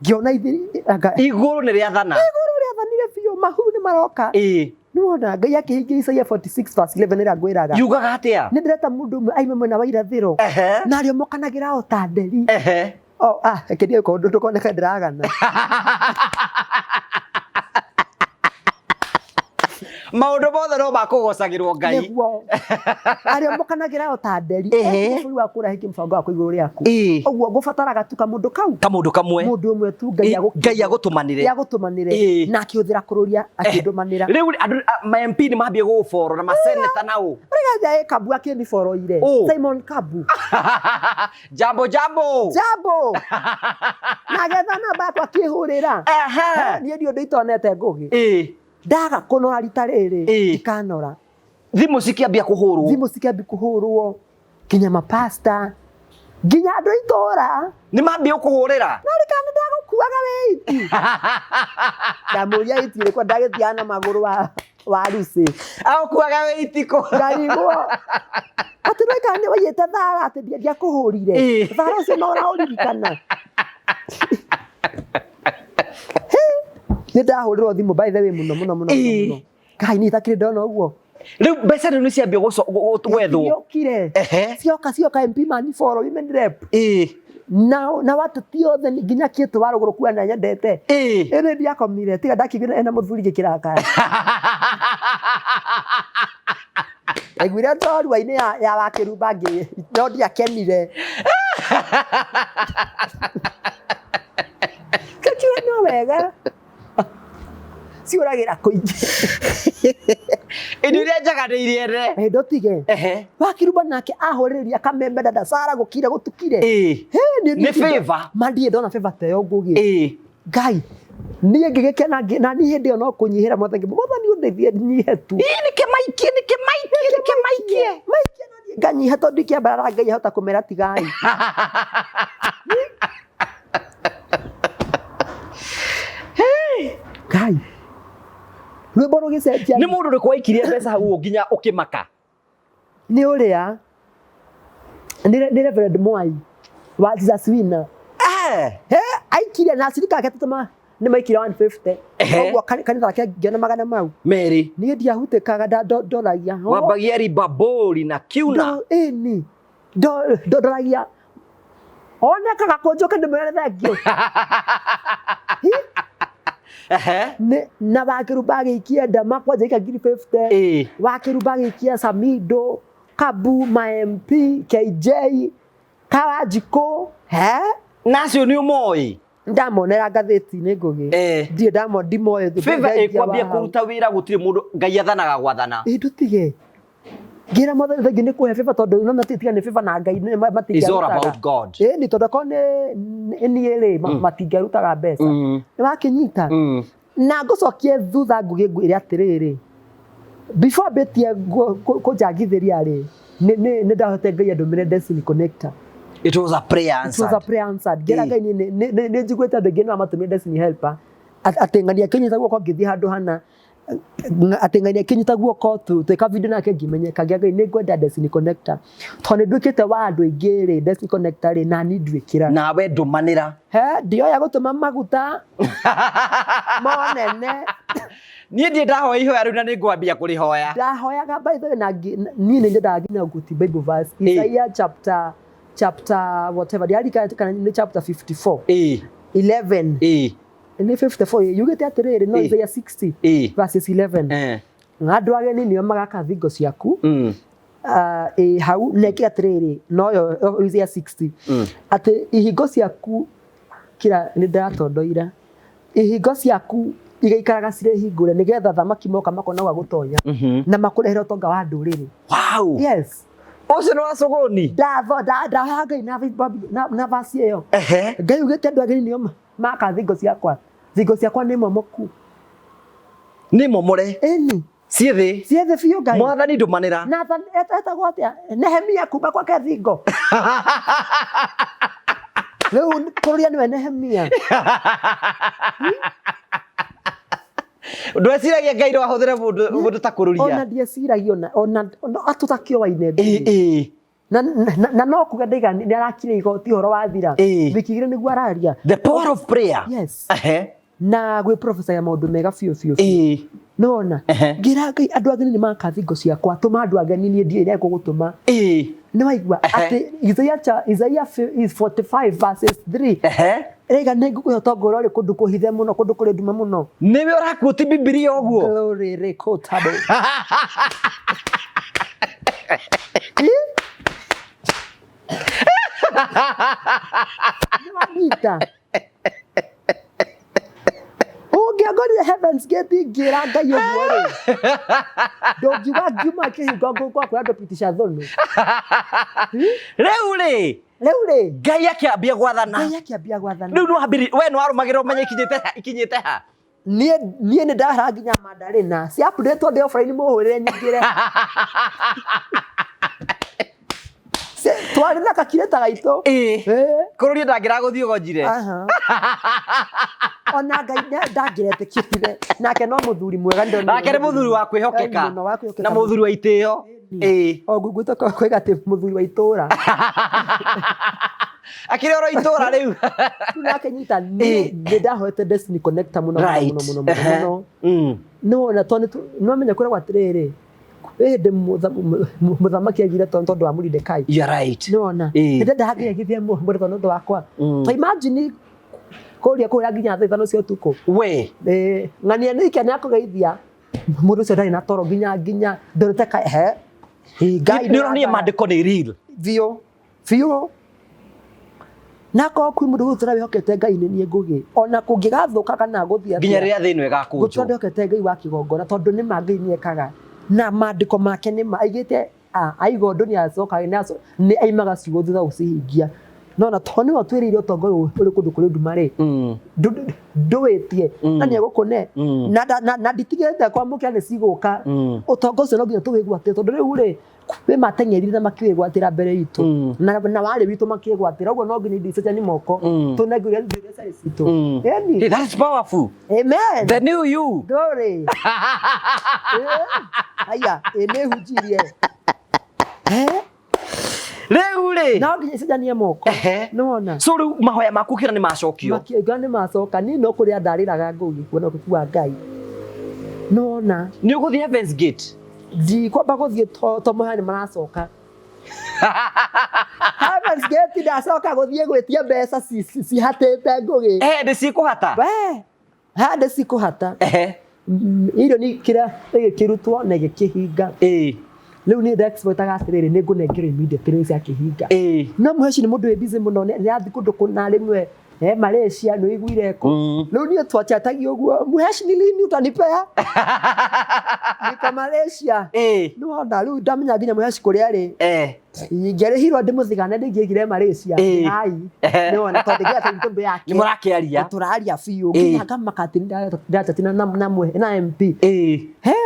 ngiona iguru ni riathanire biu mahu ni maroka ni wona ngai akihingia Isaia 46:11 ira ngwiraga yugaga atia ni ndireta mundu umwe aime mwena wa irathiro na ario mokanagira o ta nderi ekedia ko ndu koneka ndiragana maundu mothe no makugocagirwo ngai niguo aria mokanagira o ta nderi buri wa kura hiki mbango wa kuiguru riaku oguo ngubataraga tu kamundu kamwe mundu umwe tu ngai agutumanire na akiuthira kururia akindumanira riu andu ma MP ni mambie guforo na maseneta nau rigaja Kabu akini foro ire Simon Kabu jambo nagetha na bako akihurira ni ndio nditonete ngugi ndaga kunora rita riri ikanora thimu cikiambia kuhurwo kinya mapasta nginya andu itora ni mambia kuhurira no rikana ndagukuaga weiti ndamuria iti rikwa ndagithiana maguru wa rusi akuaga weiti ko ngarigwo ati no ikane wayete thara ati ndia kuhurire thara ucio no uraririkana ndahurirwo thimu by the way muno kai ni takire ndona uguo riu mbeca ni ciambia gwethwo yokire cioka MP mani follow women rep na watu tiothe nginya kitu waruguru kuana nyendete ene ndiakomire tiga ndakigina ena muthuri gikiraka aigwira ndoru aine ya wakirumba ngi no ndiakenire kachiwa no wega ciuragira kuingi indi ria njaganire re ndotige wakirumba nake ahoriria kamembe Dada Sara gukire gutukire ni favor mandie ndona favor te yo ngugi ngai niye ngigikena na ni hindi ono kunyihira mothengi mothani undeithie nyihe tu ni kemaikie na nganyiha tondu ikiambara ngai hota kumera tigai ngai rwimbo gicenjia ni mundu rikwa ikirie mbeca hau nginya ukimaka ni uria ni Reverend Mwai wa Jesus Winner aikirie na sirika yake tutuma ni maikire 150 ogwo kanitha yake ngiona magana mau meri ni ndiahutikaga ndoragia wambagia ribabori na kiuna ni ndoragia onekaga kunjuka ndimwere thengio na wakiruba gikia ndama kwanja ikagiri 50 wakiruba gikia Samido Kabu MP KJ Kawajiko nacio ni umoi ndamonera ngathĩti-inĩ ngũgĩ ndirĩ ndimoe favor ikwambia kuruta wĩra gũtirĩ mũndũ Ngai athanaga gwathana ndutige ngira mothe thangi nĩ kũhe favor tondũ no matitia nĩ favor na Ngai nĩ matingia it's all about God nĩ tondũ ko nĩ rĩ matingiarutaga mbeca nĩ wakinyita na ngũcokie thutha ngũgĩngwĩre atĩrĩrĩ before betie kũnjangithĩria rĩ nĩ ndahote Ngai andũmĩre destiny connector. It was a prayer answered. It was a prayer answered. Gera Ngai nĩ njiguĩte andũ aingĩ no matumire destiny helper ateng'ania kinyita guoko ngĩthiĩ handũ hana ateng'ania kinyita guoko twĩka video nake ngĩmenyekagia Ngai nĩ ngwenda destiny connector tondũ nĩ nduĩkĩte wa andũ aingĩ rĩ destiny connector rĩ na ni nduĩkĩra nawe ndũmanĩra ndioya gũtũma maguta monene niĩ ndiĩ ndahoya ihoya rĩu na nĩ ngwambia kũrĩhoya ndahoyaga by the way na niĩ nĩ nyendaga nginya gũti Bible verse Isaiah chapter whatever kana nĩ chapter 54 11 ni 54 yugĩte atĩrĩrĩ no Isaiah 60 verses 11 andũ ageni nĩo magaka thingo ciaku hau neke atĩrĩrĩ no yo Isaiah 60 atĩ ihingo ciaku kira nĩ ndatondoira ihingo ciaku igaikaraga cirĩ hingũre nĩgetha thamaki moka makona gwa gũtonya na makũrehera ũtonga wa ndũrĩrĩ wow yes Oce no asogoni ndahoya Ngai na vasi ĩyo Ngai ugĩte andũ ageni nĩo maka thingo ciakwa nĩ momoku nĩ momore eni ciĩthĩ biũ Ngai mwathani ndũmanĩra Nathan etagwo atĩa Nehemia kuma gwake thingo rĩu kũrũria nĩwe Nehemia ndweciragia Ngai no ahũthĩre mũndũ ta kũrũria ona ndieciragia ona atũtakio waine na no kuga ndaiga nĩ arakire igoti ũhoro wathira wikigire nĩguo araria the power of prayer yes na gwĩ prophesy ya maũndũ mega biũ nona ngira Ngai andũ ageni nĩ maka thingo ciakwa tũma andũ ageni niĩ ndiĩ gũgũtũma nĩ waigua atĩ Isaiah 45 verses 3 rega nĩ ngũkũhe ũtonga ũrĩa ũrĩ kũndũ kũhithe mũno kũndũ kũrĩ nduma mũno nĩwe ũrakuoti Bibilia ũguo glory rekotable Nita ũngĩangorire Heaven's Gate ingĩra Ngai ũguo rĩ ndũngiuga ngiuma kĩhingo ngũkũra ndũpitisha thũnũ rĩu rĩ Ngai akĩambia gwathana rĩu no hambiri we no arũmagĩrĩra ũmenye ikinyĩte ha niĩ nĩ ndahara nginya Mandarena si update ndĩ offline mũhũrĩre nyingĩre twari na kakireta gaitũ kũrũria ndangĩra gũthiĩ ũgonjire ona Ngai ndangĩretĩkĩrire nake no mũthuri mwega nake nĩ mũthuri wa kwĩhokeka na mũthuri wa itĩo ngwĩta kwĩga atĩ mũthuri wa itũũra akĩrĩ oro itũũra rĩu nake nyita nĩ ndahoete destiny connector mũno no tondũ no menya kwĩragwo atĩrĩrĩ hĩndĩ mũthamaki agire tondũ wa Mordekai you're right nona hĩndĩ ndahagĩgithia mũndũ tondũ wakwa to imagine kũria kũrĩa nginya thaa 5 cia ũtukũ we ng'ania nĩ ikene akũgeithia mũndũ ũcio ndarĩ na toro nginya ndorete ka Ngai nĩ ũronire maandĩko nĩ real biũ nako kwĩ mũndũ gũtũra wĩhokete Ngai nĩ niĩ ngũgĩ ona kũngĩgathũka kana gũthiĩ nginya rĩrĩa thĩ ĩno ĩgakũnjwo gũtũra ndĩhokete Ngai wa kĩgongona tondũ nĩ ma Ngai nĩ ekaga na maandĩko make nĩ aigĩte aiga ũndũ nĩ acoka nĩ aimaga ciugo thutha gũcihingia nona tondũ nĩwe twĩrĩire ũtonga ũyũ ũrĩ kũndũ kũrĩ nduma rĩ ndũwĩtie na nĩ egũkũne na nditigĩrĩte kwamũkĩra nĩ cigũka ũtonga ũcio no nginya tũwĩgwatĩre tondũ rĩu rĩ we mateng'erire na makĩwĩgwatĩra mbere itũ na warĩ witũ makĩgwatĩra ũguo no nginya ndicecani moko tũnengũria mbeca citũ that's powerful amen the new you glory aya nĩhunjirie rĩu rĩ no nginya icejanie moko nona so rĩu mahoya maku kĩra nĩ macokio nĩ macoka niĩ no kũrĩa ndarĩraga ngũgĩ kuona ũkuwa Ngai nona nĩ ũgũthiĩ Heaven's Gate ndikwamba gũthiĩ to mũhaya nĩ maracoka Heaven's Gate ndacoka gũthiĩ gwĩtia mbeca cihatĩte ngũgĩ nĩ cikũhata we hande sikuhata irio ni kira kirutwo na gikihinga riu ni expert agatiriri ni ngunengere immediately cia kihinga no muheci ni mundu we busy muno ni athi kundu kuna rimwe Malaysia no iguire ko riu ni twachatagi uguo muheci ni lini utanipea nika Malaysia no onda riu ndamenya nginya muheci kuria ri ingere hiro ndimuthigane ndingigire Malaysia hai ni wona twandigira tumbe yake ni murakiaria turaria fiu nginya kama katini ndatina na MP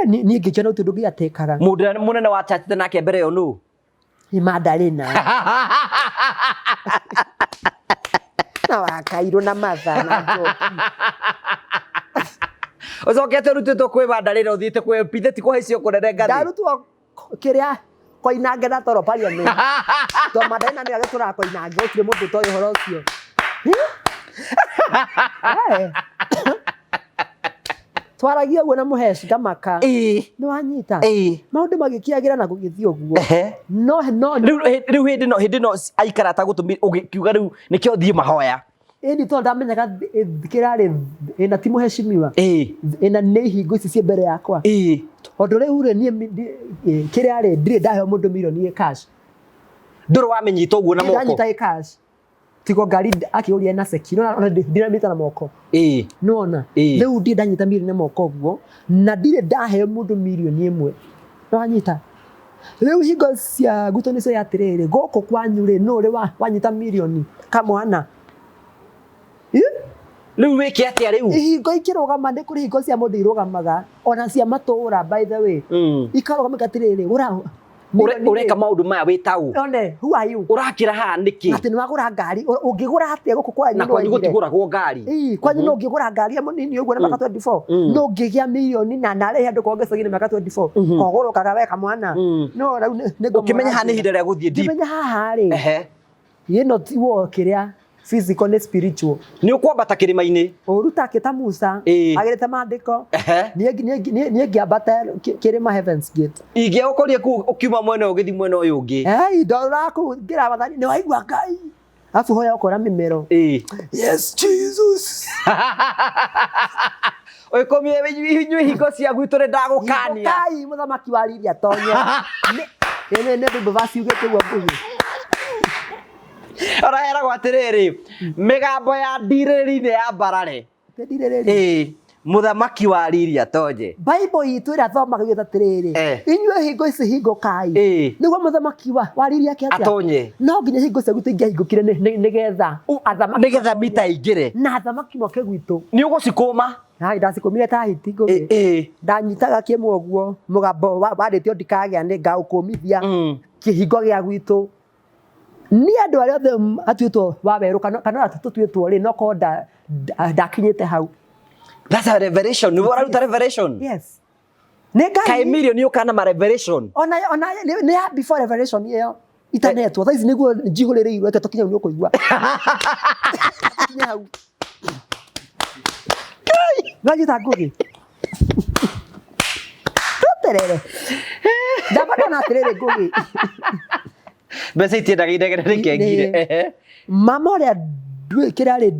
ni ngikena utundu giatekaga mundu munene wa chatite nake mbere yo nu ni Madalena na wakairo na matha na njoki Uzokete rutito kwe Madalena uthite kwe MP ti kuhaicio kunene ngathi ndarutwo kiria koinange na toro parliament to Madalena ni agatura koinange utire mundu toyo horo ucio twaragia uguo na muheci ngamaka ni wanyita maundu magikiagira na gugithii uguo no riu hindi no aikara ta gutumi ugikiuga riu nikio thii mahoya ni to ndamenyaga kirari ina ti muheshimiwa ina ni hingo ici cie mbere yakwa tondu riu ri ni kirari ndire ndahe mundu milioni cash nduru wamenyita uguo na moko ndanyita cash tiko ngari akiuria na seki no ndinamita na moko nona riu ndi ndanyita milioni na moko uguo na ndire ndahe mundu milioni imwe ndanyita riu hingo cia guto ni cio yatiriri goko kwanyu ri no ri wanyita milioni kamwana riu wiki atia riu hingo ikirugama ni kuri hingo cia mundu irugamaga ona cia matura by the way ikarugama gatiriri ureka maundu maya witau one who are you urakira ha niki ati ni wagura ngari ungigura atia guku kwanyu na kwanyu gutiguragwo ngari kwanyu no ngigura ngari ya munini uguo na miaka 24 no ngigia milioni na nare handu kongecagire miaka 24 kogurukaga weka mwana no nego ukimenya ha ni hinde ria guthie deep kimenya haha ri yeno ti wo kiria physical and spiritual ni ukwambata kirima-ini uruta kita Musa agirete mandiko ni ngiambata kirima Heaven's Gate inge ukorie ku ukiuma mwene ugithi mwene uyu ungi ndora ku ngira wathani ni waigua Ngai afu hoya ukora mimero yes Jesus oi komie hinyu hingo cia gwitu ri ndagukania Ngai muthamaki wa Lidia tonya ne bivasi ugete gwa ngugi Arahera gwatiriri migambo ya ndiriri ni ya barare muthamaki wa Lidia tonje Bible itu ira thomaga gita tiriri inyue hingo ici hingo kai niguo muthamaki wa Lidia kia atonye no nginya hingo cia gutingia hingukire nigetha athamaki nigetha mita ingire na athamaki moke gwitu ni ugucikuma hai ndasikumire ta hiti go ndanyitaga kimwe uguo mugambo waritio ndikagia ni ngaukumithia kihingo gia gwitu ni andu aria othe atuitwo waweru kana tutwitwo ri no ko ndakinyite hau that's a revelation ni wararuta revelation yes ne kai million you kana ma revelation ona ne before revelation iyo itanetwo thaici niguo njihurire irwe tukinya ni ukuigua ni hau ngajita ngugi tuterere ndabana na terere ngugi bese itiendaga inegere rikengire mama uria kirari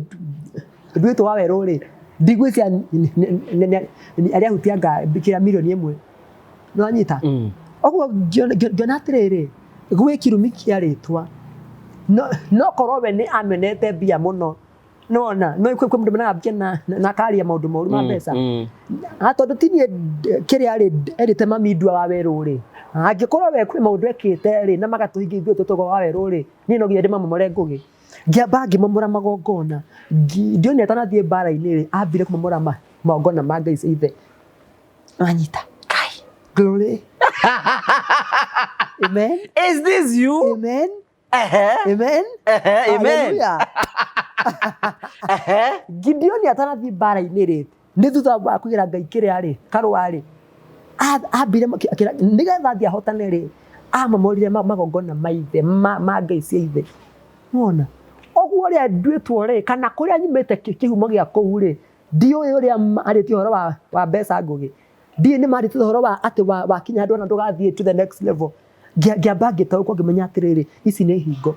ndwitwo wa weru ri ndigwicia aria hutianga bikira milioni imwe no anyita oguo ngiona atiriri gwe kirumi kia ritwa no korwo we ni amenete mbia muno nona no kwe mundu mena mbia na karia maundu moru ma mbeca tondu tinie kiria ri erite mamindua wa weru ri angikorwo we kwi maundu ekite ri na magatuhingia ithuĩ tutugo wa weru ri ni no nginya ndimamomore ngugi ngiamba ngimomora magongona ndione atanathie bara-ini ri ambire kumomora magongona ma Ngai ithe anyita kai glory amen is this you amen amen amen Gideon atanathie bara-ini ri ni thutha wa kugira Ngai kiria ri karwa ri ambire nigetha thia hotane ri amamorire magongona maithe ma Ngai ithe nona oguo ria ndwitwo ri kana kuria nyimite kihumo gia kuu ri ndioi uria ariti horo wa mbeca ngugi ndii ni mariti horo wa ati wa kinya andu na ndugathie to the next level ngiamba ngitauko ngimenya atiriri ici ni hingo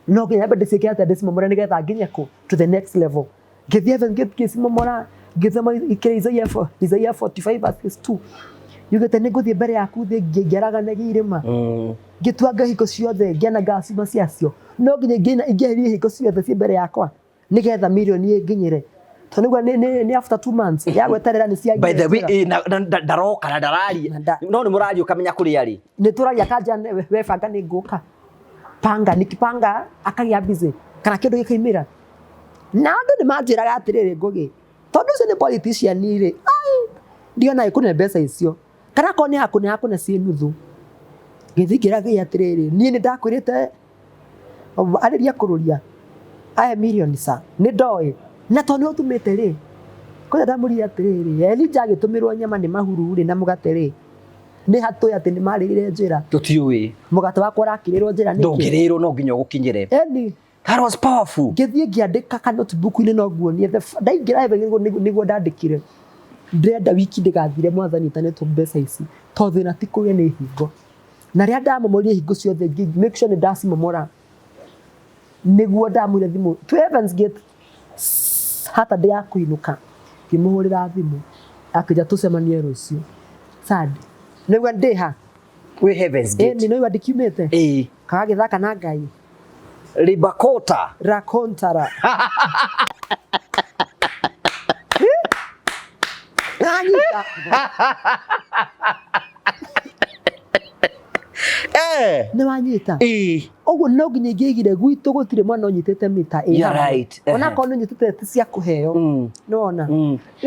no nginya bende ciike ati ndicimomora nigetha nginya ku to the next level ngithie ngithimomora ngithoma ikire Isaiah 45 verse 2 yugete niguthie mbere yaku thi ngeraganagi irima ngituanga hiko ciothe ngena ngacima ciacio no nginya ingĩherie hiko ciothe ci mbere yakwa nigetha milioni nginyire to nigwa ni after 2 months ya gweterera ni cia by the way ndaroka na ndararia no ni murario kamenya kuri ari ni turaria kanja we banga ni nguka panga nikipanga akagia busy kana kindu gikaimira na andu ni manjiraga atiriri ngugi tondu ucio ni politician ri ai ndiona ikune mbeca icio kana ko ni hakune ci nuthu githigira gi atiriri ni ndakwirite ariria kururia aya million sa ni ndoi na tondu utumite ri ko ndamuri atiriri Elija agitumirwo nyama ni mahuru ri na mugate ri ni hatu ati ni marigire njira tutiui mugate wakwa rakirirwo njira ni ndongirirwo no nginya gukinyire eni that was powerful githie ngiandika ka notebook ini no guonie ndaingira niguo ndandikire ndenda wiki ndigathire mwathani tanetwo mbeca ici to thina ti kuge ni hingo na ria ndamomorie hingo ciothe make sure ni ndacimomora niguo ndamwire thimu to Heaven's Gate hata ndi ya kuinuka kimuhurira thimu akija tucemanie rucio sad niguo ndiha we Heaven's Gate ni no ndikiumite kagithaka na ngai Ribakota rakontara Anita ni wanyita oguo no nginya ingigire gwitu gutire mwana onyitete mita right ona ko no nyitete ti cia kuheo nona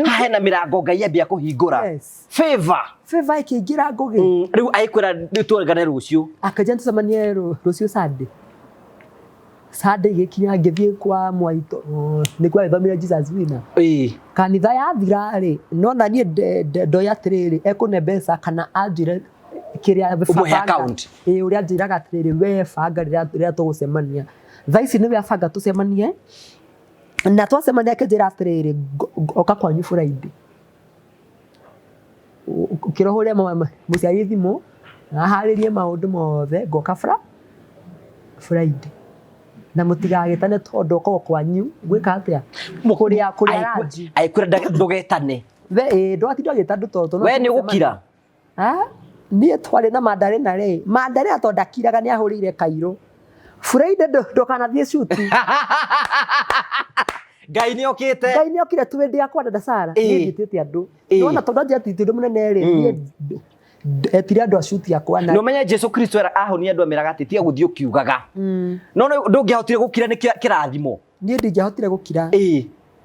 ha na mirango ngai ambia kuhingura favor ikingira ngugi riu aikwira nitũrgane rucio akaja tucemanie rucio Sade gikinya ngithie kwa Mwaito ni kwa thomire Jesus wina kanitha yathira ri nona nie ndoya atiriri ekune mbeca kana anjire kiria account uria njiraga atiriri we banga riria tugucemania thaici ni we banga tucemanie na twacemania kinjira atiriri oka kwanyu Friday kirohore muciari thimu aharirie maundu mothe ngoka Friday na mutigagitane tondu ko kwanyu gwika atia kuria raji aikwira ndugetane we ndwatindo gitandu tondu we ni gukira nie twari na mandare na ri mandare atondakiraga ni ahurire kairo Friday ndokanathie shuti ngai ni okire twende yakwa Dada Sara ni ngitite andu nona tondu njati tundu munene ri nie etire andu ashuti yakwa na no menye Jesu Kristo era ahonia andu amiraga atitia guthio kiugaga no ndungihotire gukira ni kirathimo nie ndingihotire gukira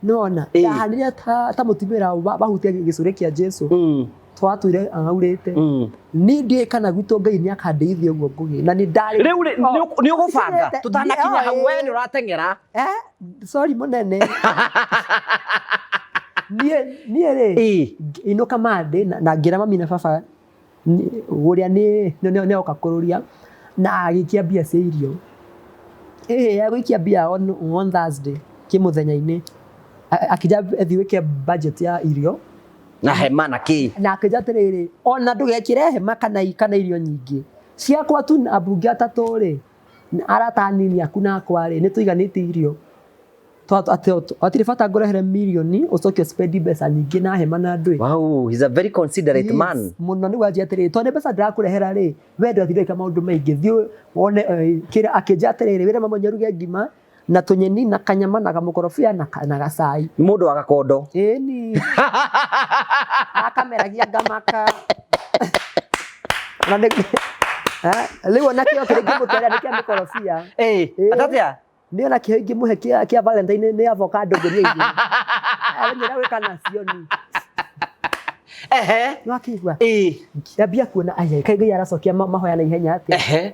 nona yahanire ta mutimira bahutia gicure kia Jesu twatwire aurite ni ndie kana gwitu ngai ni akandeithia uguo ngugi na ni ndari riu ni ugubanga tutanakinya hau we ni uratengera sorry munene nie ri inuka mande na ngira mami na baba uria ni okakururia na agikia bia cia irio agikia bia on Thursday kimuthenya-ini akija ethiweke budget ya irio na hema na ki na akija atiriri ona ndugekire hema kana irio nyingi ciakwa tu abunge atatu ri aratanini akuna kwari ni tuiganite irio atire bata ngorehere milioni ucoke spend mbeca nyingi na hema na ndui wow he's a very considerate man muno ni waje atiriri tondu mbeca ndirakurehera ri we ndathire ka maundu maingi thio wone kira akija atiriri wire mama nyaruge ngima na tunyeni na kanyama na gamukorofia na gacai mundu wa gakondo ni akameragia ngamaka na leo nakio kile kimutera nikia mukorofia atatia ndio na kihingi muhe kia Valentine ni avocado ngerie nyira wika nacio ni wakigwa kiambia kuona aya kai ngai aracokia mahoya na ihenya ati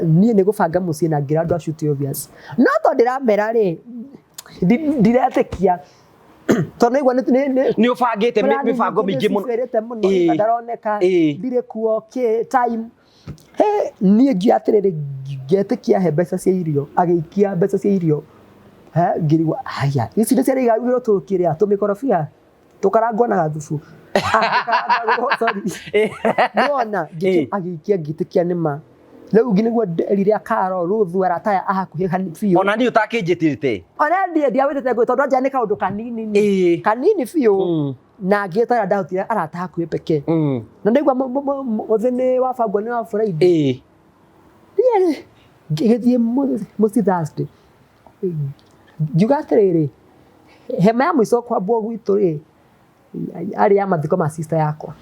nie ni gubanga mucii na ngira andu ashuti obvious no to ndiramera ri ndiretekia tondu igwa ni ubangite mibango mingi muno ndaroneka ndire kuo time nie ngiatiriri ngetikia he mbeca cia irio agiikia mbeca cia irio ngirigwa haya ici niciari igarugirwo tukiria tumikorofia tukarangwo na gathubu sorry nona agiikia ngitikia nima Rĩu ngi nĩguo rĩrĩa Karo Ruthu arataya hakuhĩ biũ. Ona ni utakĩnjĩtĩrĩte. Ona ndiawĩtĩte ngwĩ tondũ anja nĩ kaũndũ kanini. Kanini biũ. Na ngĩtara ndahotire arata hakuhĩ peke. Na ndaigua mũthenya wa bangwo nĩ wa Friday. Ngĩgĩthiĩ mũciĩ Thursday. Ngiuga atĩrĩrĩ, hema ya mũico kwambwo gwitũ rĩ, arĩ ya mathiko ma sister yakwa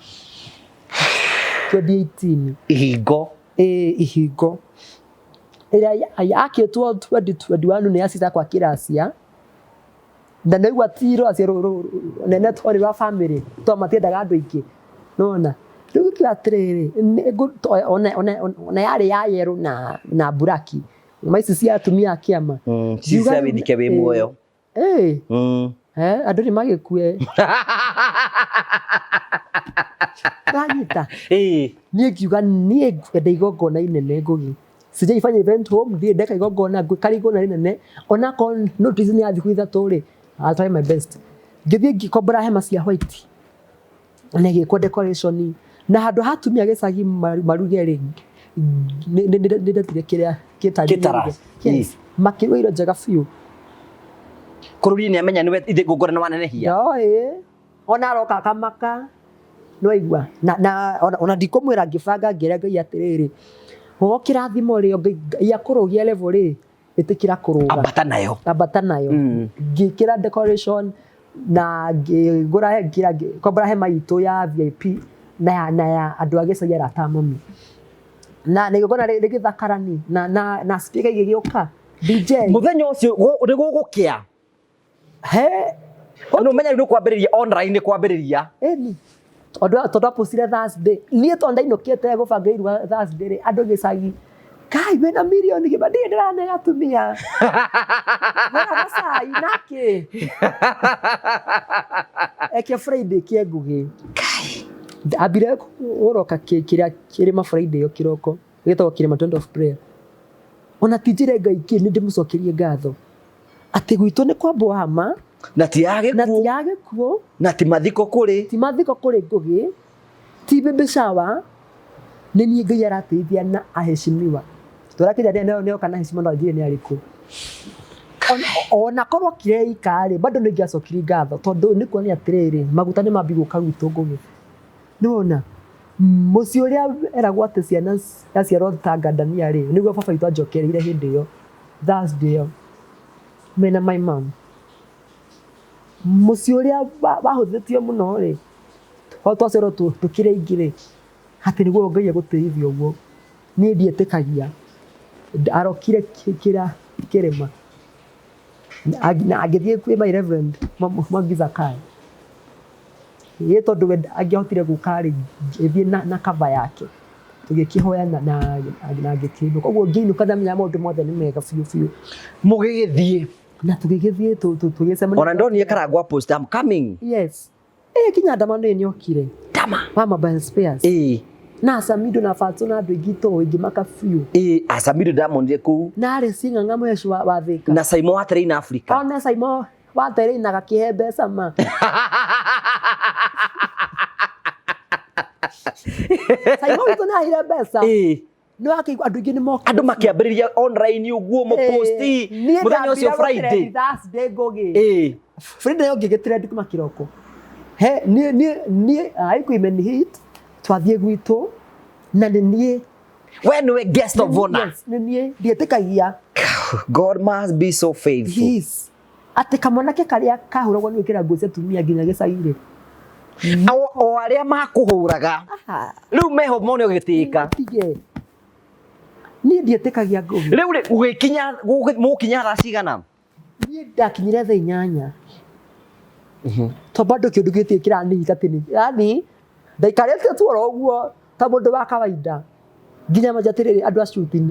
2018. Ihingo. Ihingo ĩrĩa yakĩtwo 2021 nĩ ya sister yakwa Kĩracia, na ndaigua tiro acio nene twarĩ wa family to matiendaga andũ aingĩ, nona rĩu ngĩkiuga atĩrĩrĩ, ona yarĩ ya yellow na buraki maici cia atumia a kĩama ciuga wĩthike wĩ muoyo. Andũ nĩ magĩkue. Ranyita. Niĩ ngiuga niĩ ngwenda igongona inene ngũgĩ. Sijaifanya event home, ndiye ndeka igongona karigona inene. Onako notice nĩ ya thikũ ithatũ rĩ, I'll try my best. Ngĩthiĩ ngĩkombora hema cia white. Na gĩkwo decoration. Na handũ hatumia gĩcagi maruge rĩ. Nĩ ndetire kĩrĩa Gĩtara. Yes. Makĩrwo iro njega biũ. Kũrũri-inĩ amenya nĩwe ithe ngongona nĩ wanenehia. Ona aroka akamaka. No igua. Na ona ndikomwĩra ngĩbanga ngĩra Ngai atĩrĩrĩ. Ho kĩrathimo rĩ ya kũrũgia level rĩ, ĩtĩkĩra kũrũga. Ambata nayo. Ngĩkĩra decoration na ngĩgũra kombora hema itũ ya VIP na ya andũ a gĩcagi arata mami. Na nĩgũkona rĩgĩthakarani na speaker igĩgĩũka DJ. Mũthenya ũcio nĩ gũgũkĩa. Ona ũmenya nĩ kwambĩrĩria online kwambĩrĩria. Tondũ apostire Thursday. Niĩ tonda inũkĩte gũbanga iruga Thursday rĩ, andũ gĩcagi. Kai mena milioni gĩbandĩ ndĩranega atumia. Mwana cai nake. Eke Friday kĩa ngũgĩ. Ambire ũroka kĩrĩa kĩrĩma Friday yo kĩroko. Gĩtagwo kĩrĩma 20 of prayer. Ona tinjire Ngai kĩ nĩ ndĩmũcokerie ngatho. Atĩ gwitũ nĩ kwambwo hama. Na ti yage kuo. Na ti mathiko kũrĩ. Ti mathiko kũrĩ ngũgĩ. Ti baby shower. Nĩ niĩ Ngai arateithia na aheshimiwa. Tũrakĩria neo kana heshima ndo ndirĩ nĩ arĩkũ. Ona korwo kire ikarĩ bado nĩ ngĩacokiri ngatho tondũ nĩ kuonia atĩrĩrĩ maguta nĩ mambi gũka gwitũ ngũgĩ. Nona mũciĩ ũrĩa eragwo atĩ ciana yaciarwo Tanzania rĩ, nĩguo baba witũ anjokereire hĩndĩ ĩyo Thursday ĩyo mena my mom. Mũciĩ ũrĩa wahũthĩtio mũno rĩ, ho twacerwo tũkĩrĩ aingĩ rĩ, atĩ nĩguo Ngai egũteithia ũguo. Niĩ ndietĩkagia. Arokire kĩrĩma. Na agĩthiĩ kwĩ my reverend Mwangi Zakai. Yeye tondũ we angĩahotire gũka rĩ, ĩthiĩ na cover yake. Tũgĩkĩhoya na ngĩkĩinũka. Koguo ngĩinũka ndamenya maũndũ mothe nĩ mega biũ. Mũgĩgĩthiĩ. Na tũgĩgĩthiĩ tũgĩcemania. Ona ndonire karangwa post I'm coming. Yes. Kinya ndamano nĩ okire. Mama by spares. Na Samido na Fatu na andũ aingĩ to maka biũ. Samido ndamonire kũu. Na arĩ Sing'ang'a Mwecu wa Thika. Na Saimo wa Terrain Africa. Ona Saimo wa Terrain na gakĩhe mbeca ma. Saimo witũ nĩ ahire mbeca. No akĩigua andũ aingĩ nĩ moka. Andũ makĩambĩrĩria online ũguo mũposti mũthenya ũcio Friday. Thursday ngũgĩ. Friday yo ngĩgĩtrend kuma kĩroko. Niĩ aikuimeni hit twathiĩ gwitũ na nĩ niĩ we nĩwe guest of honor. Nĩ niĩ ndietĩkagia. God must be so faithful. Yes. Atĩ kamwanake karĩa kahũragwo nĩ gwĩkĩra nguo cia atumia nginya gĩcagi-rĩ. O arĩa makũhũraga rĩu meho mone ũgĩtĩka. Niĩ ndietĩkagia ngũgĩ. Rĩu rĩ mũgũkinya thaa cigana? Niĩ ndakinyire thaa 8. To bado kĩndũ gĩtĩ kĩranihita tene. Yani ndaikarĩte tu ũguo ta mũndũ wa kawaida. Nginya manjatĩrĩrĩ andũ a shooting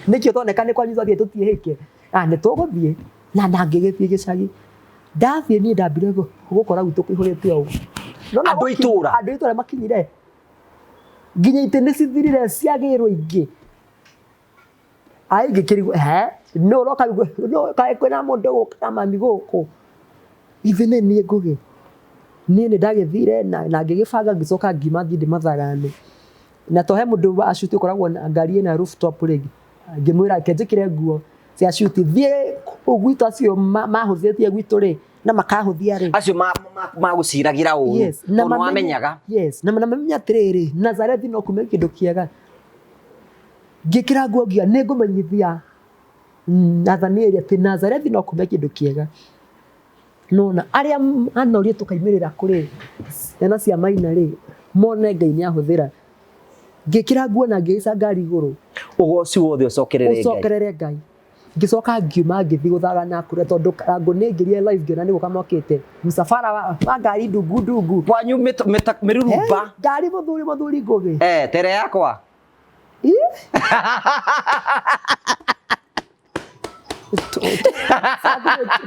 nĩkĩo toneka nĩ kwanyu twathiĩ tũtiĩhĩke. Nĩ tũgũthiĩ na ngĩgĩthiĩ gĩcagi. Ndathiĩ niĩ ndambire gũkora gwitũ kũihũrĩte ũũ. Andũ itũra makinyire. Nginya itĩ nĩ cithirire ciagĩrwo ingĩ. Ngĩkĩrigwo no ũroka kwĩna mũndũ gũka mami gũkũ. Ithe nĩ niĩ ngũgĩ. Niĩ nĩ ndagĩthire na ngĩgĩbanga ngĩcoka ngiuma thiĩ ndĩmathagane. na to he mundu ashuti koragwo na ngari na rooftop rigi ngimwira kenjikire nguo cia shuti thie ugwito acio mahuthitie gwitu ri na makahuthia ri acio maguciragira uu no wamenyaga na mamenya tiriri Nazarethi no kume kindu kiega ngikira nguo ngia ningumenyithia Nathanieli ati Nazarethi no kume kindu kiega nona aria anorie tukaimirira kuri yana cia maina ri mone Ngai ni ahuthira ngikira nguo na ngiica ngari iguru ugoci wothe ucokerere Ngai ngicoka ngiuma ngithi guthaga na kure tondu karangu ni ngirie live ngiona ni gukamokete msafara wa ngari ndungu kwanyu mirurumba ngari muthuri ngugi tere yakwa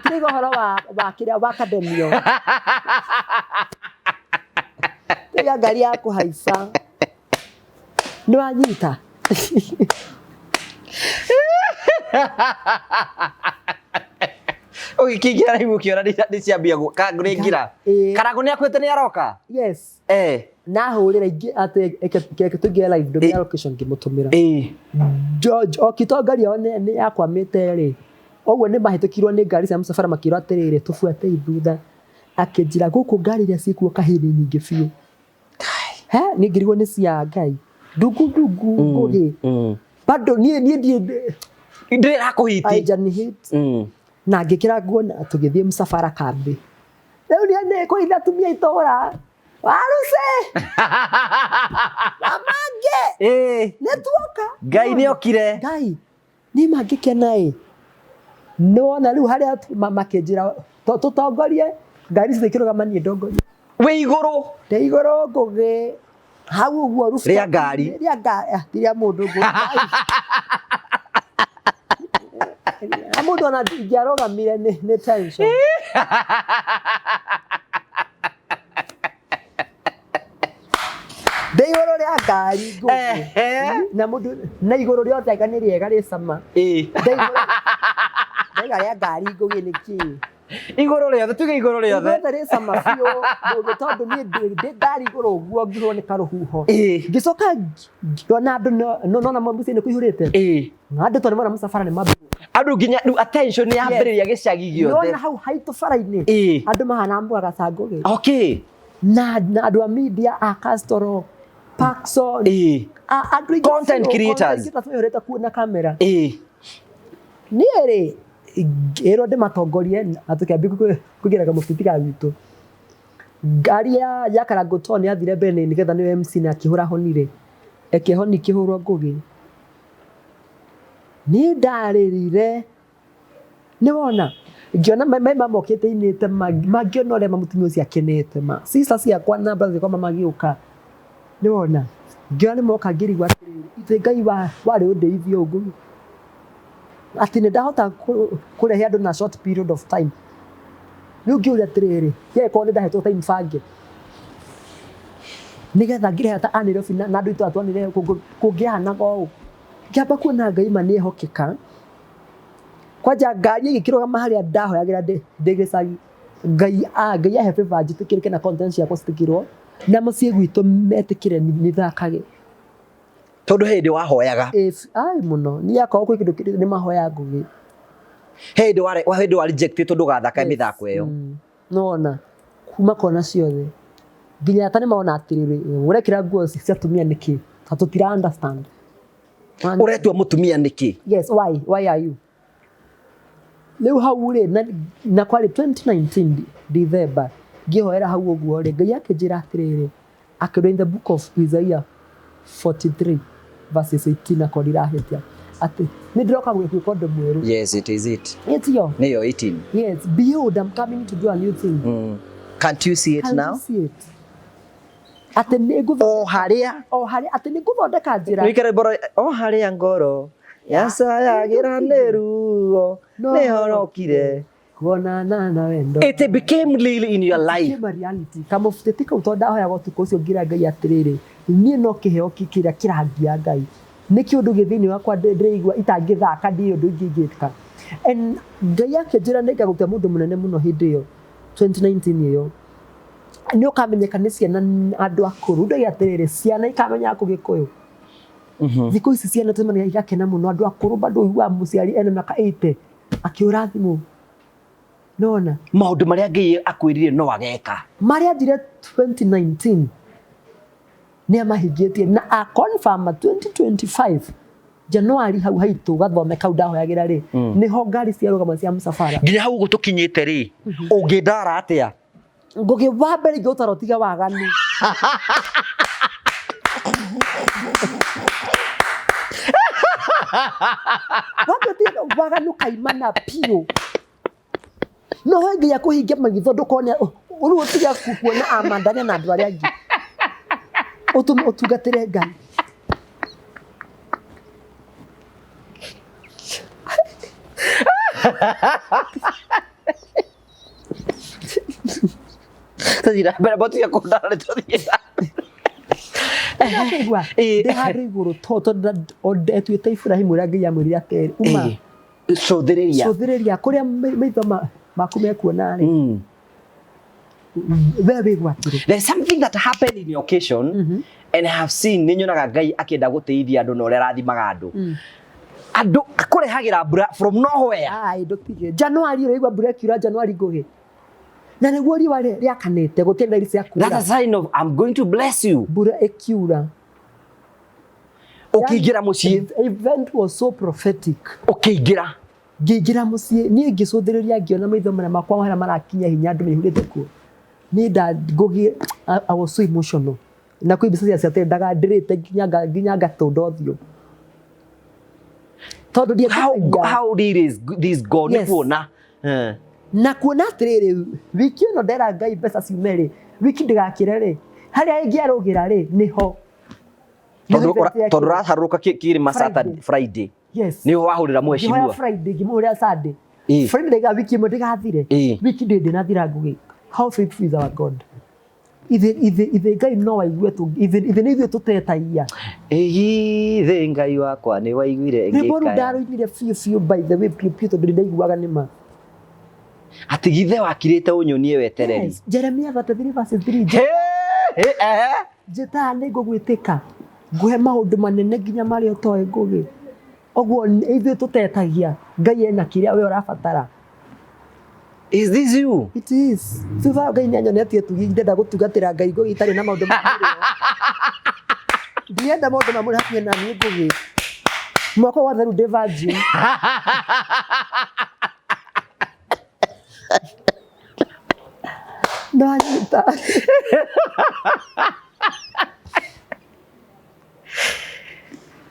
Trigo horo wa kiria wa akademio tiga ngari ya kuhaica ni wanyita ugikingira riu kiona ni ciambia kangira karago ni akwete ni aroka yes na hurira ingi ati eke tugie live ndo location ngimutumira George okitongari one ni yakwamite ri ogwo ni mahitukirwo ni ngari cia msafara makiro atirire tufuate ithutha akinjira guku ngari ria cikuo kahini nyingi biu ni ngirigwo ni cia Ngai ndugu ngugi bado nie ndira kuhiti ajani hit na ngikira nguo na tugithie msafara kambi riu ni kuitha tumia itora waruse amange netuoka Ngai ni okire Ngai ni mangikena no na riu haria makinjira tutongorie ngari cikirugamanie ndongorie we iguru ngugi hau uguo rufu ria ngari tiria mundu ngugi amundu ona ngiarogamire ni tension Deigoro ria ngari ngugi na mundu na iguru riothe anga ni riega ri sama Deigoro ria ngari ngugi ni ki iguru riothe tuge iguru riothe riothe ri sama biu ngugi tondu ni ngari iguru uguo ngirwo ni karuhuho ngicoka ngiona andu no na mabuci ni kuihurite andu to ni mona msafara ni mabu andu nginya attention ni ambiriria gicagi giothe no hau haitu faraini andu mahana mbuga gacangugi okay na andu a media a Castro Paxson content creators tumeoreta kuona kamera niere ero de matongorie atukiambi kugira kamufiti ka witu ngari ya karangotoni athire bene ni getha ni MC na kihura honire ekehoni kihurwo ngugi ni ndaririre ni wona ngiona mama mokete inite magiona ore mamutumia ucio akenete ma sister ciakwa na brother kwa mama giuka ni wona ngiona ni moka ngirigwa atiriri ite Ngai wari undeithio ugu ati ni ndahota kurehe andu na short period of time riu ngiuria atiriri ye ko ni ndahetwo time fange ni getha ngirehe ta anirofi na andu itu atwanire kungihana go ngiamba kuona Ngai ma ni hokeka kwaja ngari igikirugama haria ndahoyagira ndigicagi Ngai ahe favor njitikirike na content ciakwa citikirwo na mucie gwitu metikire ni thakage tondu hindi wahoyaga ai muno ni yakwa kwi kindu kiri ni mahoya ngugi hindi wa reject tondu gathaka mithako iyo nona kuma kona ciothe nginya atani maona atiriri urekira nguo cia tumia niki tatutira understand uretua mutumia niki yes why are you leo hau ri na kwari 2019 December ngihoera hau uguo ri Ngai akinjira atiriri akiro in the book of Isaiah 43 verses 18 akorira hetia ati ni ndiroka gwikwa undu mweru yes it is it's yo niyo 18 yes behold I'm coming to do a new thing can't you see it now ati ni o haria ati ni guthondeka njira wikere boro o haria ngoro yasayagira neruo ni horokire kuonana na wendo it became really in your life kama reality kama futetika utonda hoya gotuko ucio ngira Ngai atiriri nie no kiheo kikiria kirangia Ngai niki undu githini wakwa ndiraigua itangithaka ndi undu ingigika and Ngai akinjira nega gutia mundu munene muno hindi yo 2019 iyo nĩ ũkamenyeka nĩ ciana andũ akũrũ ndĩ atirĩrĩ ciana ikamenya kũgĩkũyũ thikũ ici ciana tũmenya igakena mũno andũ akũrũ bado huwa mũciari ena miaka 80 akĩũra thimũ nona maũndũ marĩa Ngai akwĩrire no ageka marĩa njire 2019 nĩ amahingĩtie na a confirm 2025 January hau haitũ gathome kau ndahoyagĩra rĩ niho ngari cia rũgama cia mũsafara nginya hau gũtũkinyĩte rĩ ũngĩndara atĩa ngũgĩwa mbere ngĩũtara ũtige waganu wambe waganu kaimana piũ no wengi ya kũhingia magitho ndũkone rĩu ũtiga kuona amandania na andũ arĩa angĩ ũtungatĩre Ngai Tadira, pero botu ya kondara todira. Ndakigwa ndihari iguru toto etuite Ibrahimu ria Ngai amwirire atĩrĩ uma cũthĩrĩria kũrĩa maitho maku mekuona rĩ wewe gwatire. There's something that happened in your occasion and I have seen ninyonaga Ngai akienda gũteithia andũ na ũrĩa arathimaga andũ andũ akũrehagira mbura from nowhere. Ndũtige January ũraigua mbura kiura January ngũgĩ na nĩguo riũa rĩakanĩte gũtirĩ ndairi cia kuura. That's a sign of I'm going to bless you. Mbura ĩkiura ũkĩingira mũciĩ. Event was so prophetic. Ũkĩingira ngĩingira mũciĩ niĩ ngĩcũthĩrĩria ngĩona maitho marĩa makwa harĩa marakinya hinya andũ mehurĩte kuo niĩ ngũgĩ I was so emotional na kwĩ mbica cia ndaga ndĩrĩte nginya ngatũnda ũthiũ tondũ ndiĩ how did this God kuona na kuona atĩrĩrĩ wiki ĩno ndera Ngai mbeca ciume-rĩ wiki ndĩgakĩre rĩ harĩa ingĩarũgĩra rĩ niho tondũ ũraharũrũka kĩrĩma Saturday Friday niho wahũrĩra mweciria Friday ngĩmũhũrĩra Sunday Friday wiki ĩmwe ndĩgathire wiki ndĩnathira ngũgĩ how faithful is our God ithe Ngai no waigue ithe nĩ ithuĩ tũtetagia ithe Ngai wakwa nĩ waiguire ngĩkaya nĩ ndarũinire biũ by the way piũ tondũ ndaiguaga nĩma atigithe wakirĩte ũnyonie wetereri Jeremiah 33:3 njĩta nĩ ngũgwĩtĩka nguhe maũndũ manene nginya marĩa ũtoĩ ngũgĩ oguo ithuĩ tũtetagia Ngai ena kĩrĩa we ũrabatara. Is this you? It is. Tuva Ngai nĩ anyonetie ndenda gũtungatĩra Ngai ngũgĩ itarĩ na maũndũ mamũrĩ ndienda maũndũ mamũrĩ hakuhĩ na niĩ ngũgĩ mwaka wothe rĩu ndĩ virgin Dada.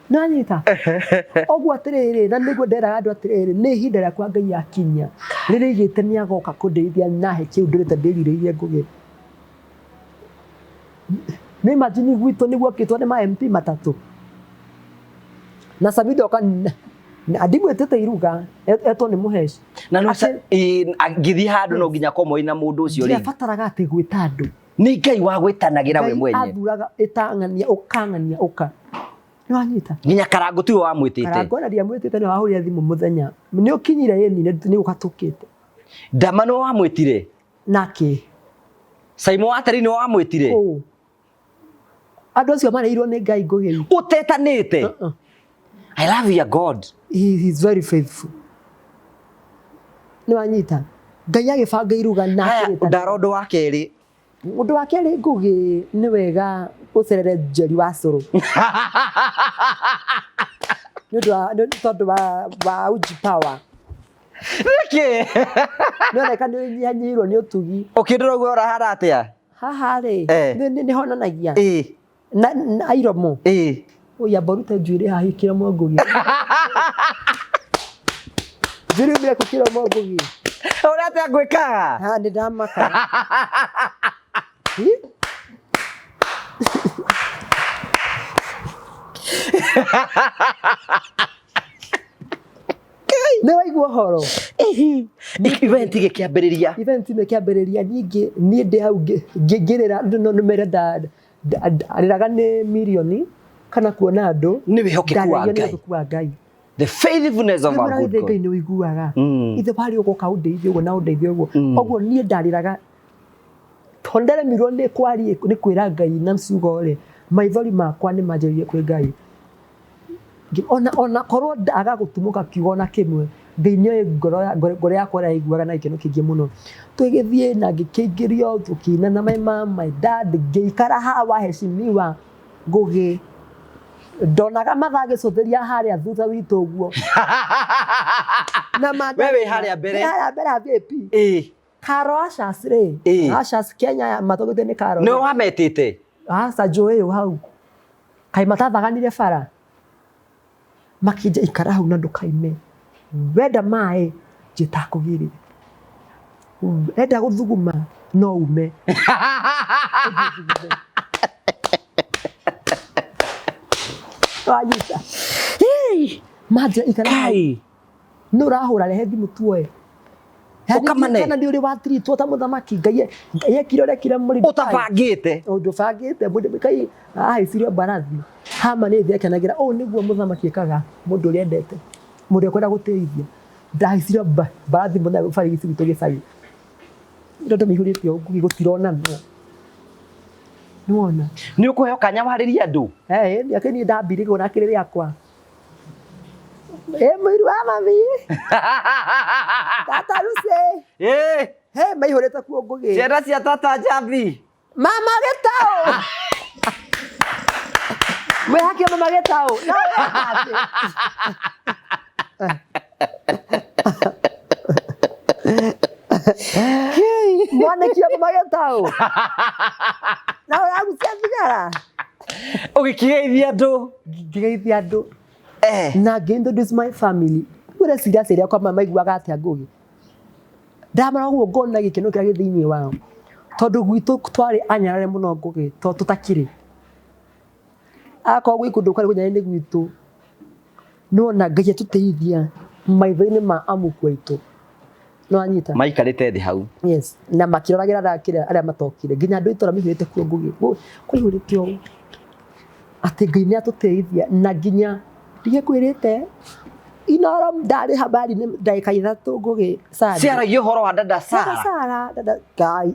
Nanyita. Oguo atĩrĩrĩ na nĩguo nderaga andũ atĩrĩrĩ nĩ ihinda rĩakwa Ngai akinya rĩrĩa igĩte nĩ agoka kũndeithia nahe kĩu ndĩrĩte ndĩrirĩirie ngũgĩ. Nĩ imagine gwitũ nĩguo kĩtwo nĩ ma MP matatũ na Sabido ndimwĩtĩte iruga etwo nĩ mũheci na no ngĩthiĩ handũ no nginya komoi na mũndũ ũcio rĩ ndiabataraga atĩ gwĩta andũ nĩ Ngai wa gwĩtanagĩra we mwenye Ngai athuraga ĩtang'ania ũkang'ania ũka nĩwanyita nginya Karango tiwe wamwĩtĩte Karango na ndiamwĩtĩte nĩ wahũrĩra thimũ mũthenya nĩ ũkinyire yeni nĩ ũgatũkĩte Ndama no wamwĩtire nake Simon Wateri nĩ wamwĩtire andũ acio mareirwo nĩ Ngai ngũgĩ ũtetanĩte I love your God. He is very faithful. Nĩwanyita Ngai agĩbanga iruga na ndara ũndũ wa kerĩ ũndũ wa kerĩ ngũgĩ nĩ wega ũcerere Njeri wa Cũrũ nĩ tondũ wa uji power nĩkĩ nĩoneka nĩ ũnyihanyihirwo nĩ ũtugi ũkĩndĩra ũguo ũrahana atĩa haha rĩ nĩ honanagia na iromo Oya borute njuĩrĩ haha ikĩromo ngũgĩ njuĩrĩ mbere kũkĩromo ngũgĩ ũrĩa atĩa ngwĩkaga ha nĩ ndamaka nĩ waigua ũhoro event gĩkĩambĩrĩria ningĩ niĩ ndĩ hau ngĩrĩra nũmere ndarĩraga nĩ mirioni kana kuona andũ nĩ wĩhokeku wa Ngai the faithfulness of our God Ngai nĩ wĩiguaga ithe bari ũgoka ũndeithie ũguo na ũndeithie ũguo oguo niĩ ndarĩraga tondere mirwo nĩ kwari nĩ kwĩra Ngai na ciugo rĩ maithori makwa nĩ manjĩrĩrie kwĩ Ngai ona korwo ndaga gũtumũka kiugo na kĩmwe thĩinĩ ngoro yakwa ĩrĩa ĩiguaga na gĩkeno kĩingĩ mũno tũgĩthiĩ na ngĩkĩingĩrio tũkĩina na my dad ngĩikara hawa heshimiwa ngũgĩ ndonaga mathaa gĩcũthĩria harĩa thutha witũ ũguo na wewe harĩa mbere VIP Karo Ashas rĩ Ashas Kenya matũgĩte nĩ Karo no wametĩte Sanjũ ũyũ hau kai matathaganire bara makija ikara hau na ndukaime wenda maĩ njitakũgirire wenda gũthuguma no ume wanyita maja ikara hau nũrahũra rehe thimũ tuoe ukamane kana nĩ ũrĩ wa treat ta mũthamaki Ngai ekire mũrĩ utabangĩte ndũbangĩte mũndũ kai ahicirio mbarathi hama nĩ thia kenagira nĩguo mũthamaki ekaga mũndũ ũrĩa endete mũndũ ekwenda gũteithia ndahicirio mbarathi mũthenya bari gĩcigito gĩcagi ndoto mĩhũrĩte ũguo gũtirona nĩwona nĩ ũkũheo kanya warĩria andũ yakini ndambirĩgwo na kĩrĩ yakwa mũiru wa mami tata Lucy maihũrĩte kuo ngũgĩ ciana cia tata Njambi mama Gĩtaũ mwĩhakia mama Gĩtaũ mwanekia mama Gĩtaũ na ũragucia thigara ũgĩkĩgeithia andũ ngĩgeithia andũ na introduce my family kure serious area kwa mama iguaga atĩa ngũgĩ ndamara ũguo ngona gĩkeno kĩrĩa gĩthĩinĩ wao tondũ gwitũ twarĩ anyarare mũno ngũgĩ tondũ tũtakĩrĩ akogwo ikundu kwarĩ gũnyarare gwitũ nona Ngai atũteithia maitho-inĩ ma amukũ aitũ no anyita maikarĩte thĩ hau yes na makĩroragĩra thakĩre arĩa matokire nginya andũ itũra mĩhũrĩte kuo ngũgĩ kũihũrĩte ũũ atĩ Ngai nĩ atũteithia na nginya ndiye kwĩrĩte inoro ndarĩ habari nĩ ndagĩka ithatũ ngũgĩ ciaragia ũhoro wa dada Sara dada Ngai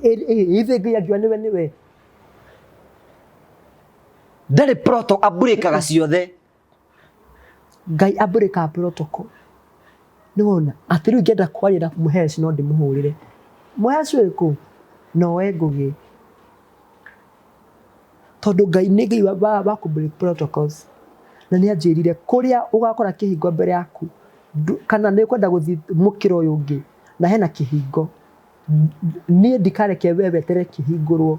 ithe Ngai angiuga nĩwe ndarĩ proto abũrĩkaga ciothe Ngai abũrĩkaga protocol nĩwona atĩ rĩu ngĩenda kwaria na mũheci no ndĩmũhũrĩre mũheci wĩkũ nowe ngũgĩ tondũ Ngai nĩ Ngai wa kũbreak protocols na nĩ anjĩrire kũrĩa ũgakora kĩhingo mbere yaku kana nĩ kwenda gũthiĩ mũkĩra ũyũ ũngĩ na hena kĩhingo niĩ ndikareke wewe wetere kĩhingũrwo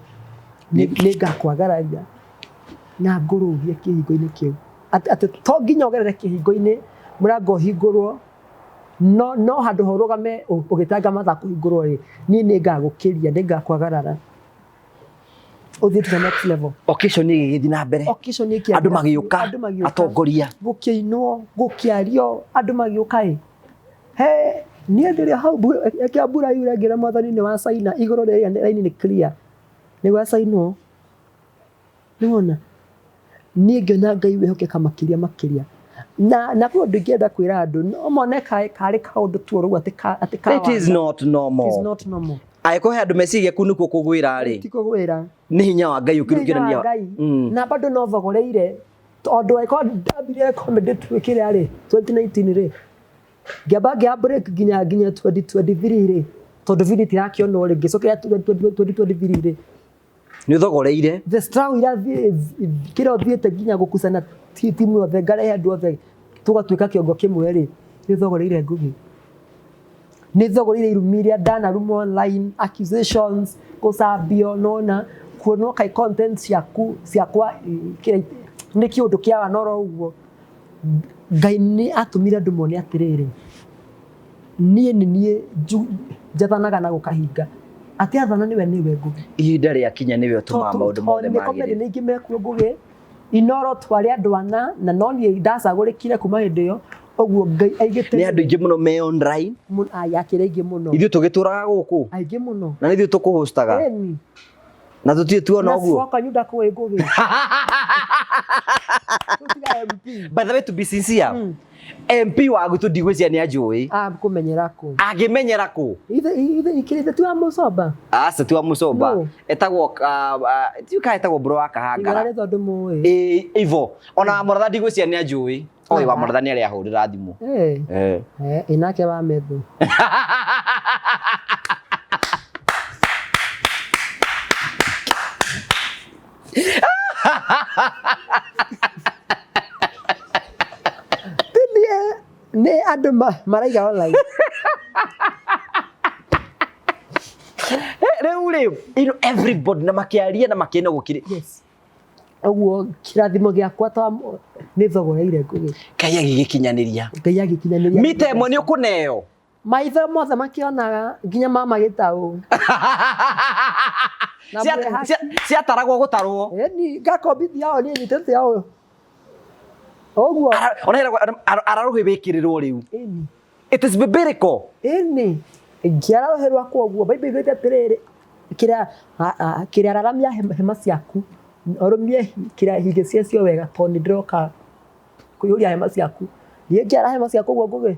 nĩ ngakwagararia na ngũrũgie kĩhingo-inĩ kĩu atĩ to nginya ũgerere kĩhingo-inĩ mũrango ũhingũrwo no handũ horũgame ũgĩtanga mathaa kũhingũrwo rĩ niĩ nĩ ngagũkĩria nĩ ngakwagarara ũthiĩ to the next level occasion ĩgĩthiĩ na mbere andũ magĩũka atongoria gũkĩinwo gũkĩario andũ magĩũka niĩ ndĩrĩ hau mbura yura ngĩra mwathani-inĩ wa Caina igũrũ rĩrĩa raini nĩ clear nĩ gwa cainwo nĩwona niĩ ngĩona Ngai wĩhokeka makĩria na kwa ũndũ ingĩenda kwĩra andũ no mone karĩ kaũndũ tu ũrũgu atĩ it is not normal aikũhe andũ meciria kũu nĩkuo kũgwĩra rĩ ti kũgwĩra nĩ hinya wa Ngai ũkĩrũkĩrania na bado no thogoreire tondũ aikũ ndambire comedy twĩkĩre rĩ 2019 rĩ ngĩamba break nginya 2023 rĩ tondũ video tirakĩonwo rĩ ngĩcokera 2023 rĩ nĩ thogoreire the struggle irathie kĩrĩa ũthiĩte nginya gũkucana timu yothe ngarehe andũ othe tũgatuĩka kĩongo kĩmwe rĩ nĩ thogoreire ngũgĩ nĩ thogoreire irumiria ndanarumwo online accusations gũcambio nona kuonwo kai content ciakwa nĩ kĩũndũ kĩa wanoro ũguo Ngai nĩ atũmire andũ mone atĩrĩrĩ niĩ njathanaga na gũkahinga atĩ athana nĩwe ngũgĩ ihinda rĩakinya nĩwe ũtũmaga maũndũ mothe magĩrĩre nĩ ingĩ mekuo ngũgĩ inoro twarĩ andũ ana na no niĩ ndacagũrĩkire kuma hĩndĩ ĩyo ũguo Ngai aigĩte nĩ andũ aingĩ mũno me online yakĩra aingĩ mũno ithuĩ tũgĩtũraga gũkũ aingĩ mũno na nĩ ithuĩ tũkũhostaga na tũtirĩ tuona ũguo na nyunda kũĩ ngũgĩ by the way to be sincere MP wagu tu ndigwĩcia nĩ anjũĩ. Kũmenyera kũ? Angĩmenyera kũ? Ithe ikirite tu Mucoba. Aca tu Mucoba. No. Etagwo etagwo bro wa Kahangara. Igora nĩ tondũ mũĩ. Ivo. Ona Mũratha ndigwĩcia nĩ anjũĩ. Oĩ wa Mũratha nĩ arĩa ahũrĩra thimũ. Inake wa metho. Nĩ andũ maraiga online. Rĩu everybody na makĩaria na makĩenda gũkiri. Yes. Ũguo kĩrathimo gĩakwa nĩ thogoreire ngũgĩ. Ngai agĩgĩkinyanĩria. Ngai agĩkinyanĩria. Mita ĩmwe nĩ ũkũneo. Maitho mothe makĩonaga nginya mama gĩtaũ. Ciataragwo gũtarwo. Ĩni ngakombithia o niĩ nyitĩte o. Oguo. Ona araruhĩ wĩkĩrĩrwo rĩu. Ĩni. It is biblical. Ĩni. Ngĩararuhĩrwo kwoguo Bible ĩgĩte atĩrĩrĩ kĩrĩa araramia hema ciaku. Oromie kĩrĩa higĩ ciacio wega tondũ nĩndĩroka kũiyũria hema ciaku. Niĩ ngĩara hema ciaku ũguo ngũgĩ.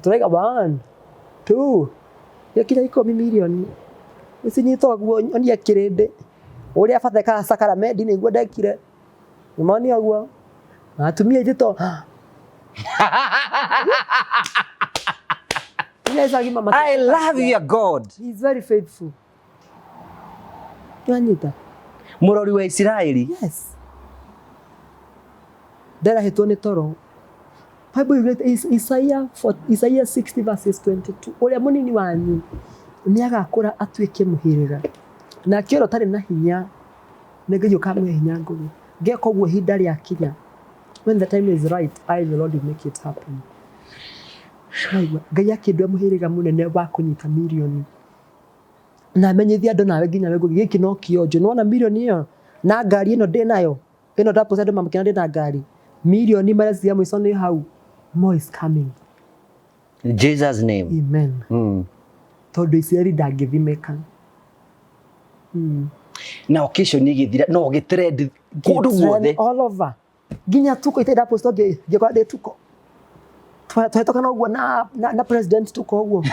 Tũraiga 1, 2. Gĩkinya 10 milioni. Nĩcinyitwo guo onia kĩrĩndĩ. Ũrĩa abathĩkaga Sacramento nĩguo ndekire. Nĩmonio guo. Atumia ithito. I love your God. He's very faithful. Nĩwanyita? Mũrori wa Isiraeli. Yes. Ndarahĩtwo nĩ toro. Bible Isaiah 60 verses 22. Ũrĩa mũnini wanyu nĩagakũra atuĩke mũhĩrĩga. Na kĩoro tarĩ na hinya nĩngai ũkamũhe hinya ngũgĩ. Ngeka ũguo ihinda rĩakinya. When the time is right, I will Lord make it happen. Ngai akĩndua mũhĩrĩga mũnene wa kũnyita milioni. Na menyithia andũ nawe nginya ngũgĩ gĩkĩ no kĩonjo. Nĩwona milioni ĩyo na ngari ĩno ndĩ nayo. Ĩno ndaposa andũ mamũkĩra ndĩ na ngari. Milioni marĩa cia mũico nĩ hau. More is coming. In Jesus' name. Amen. Tondũ Isiraeli ndangĩthimĩka. Na occasion igĩthira no gĩtrend kũndũ guothe. All over. Nginya tuko itaida post ngĩkora ndĩ tuko. Twahĩtũkana ũguo na president tuko ũguo.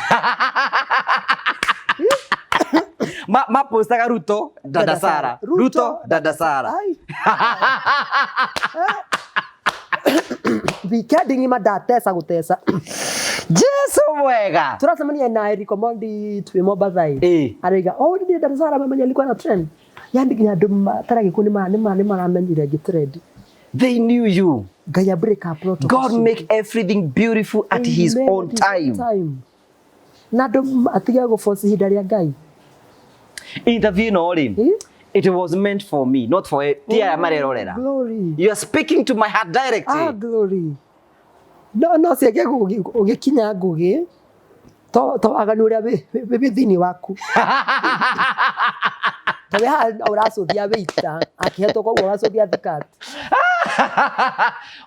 Mapostaga Ruto, Dada Sara. Ruto, Dada Sara. Weekend ngima ndatesa gũtesa. Jesu mwega. Turacemania na Eric Omondi twĩ Mombasa. Araiga, "Nĩ Dada Sara mama alikuwa na trend." Yandi nginya andũ mataragi kũ nĩ maramenyire ngĩtrend. They knew you. Ngai break up protocol. God make everything beautiful at his own time. Na andũ atiga gũforce ihinda rĩa Ngai. Interview no ri. It was meant for me, not for tia marerorera. Glory. You are speaking to my heart directly. Glory. No ciake ũgĩkinya ngũgĩ. To aganu ũrĩa wĩ thĩinĩ waku. Tondũ haha ũracũthia wĩita, akĩhetwo koguo ũracũthia thikati.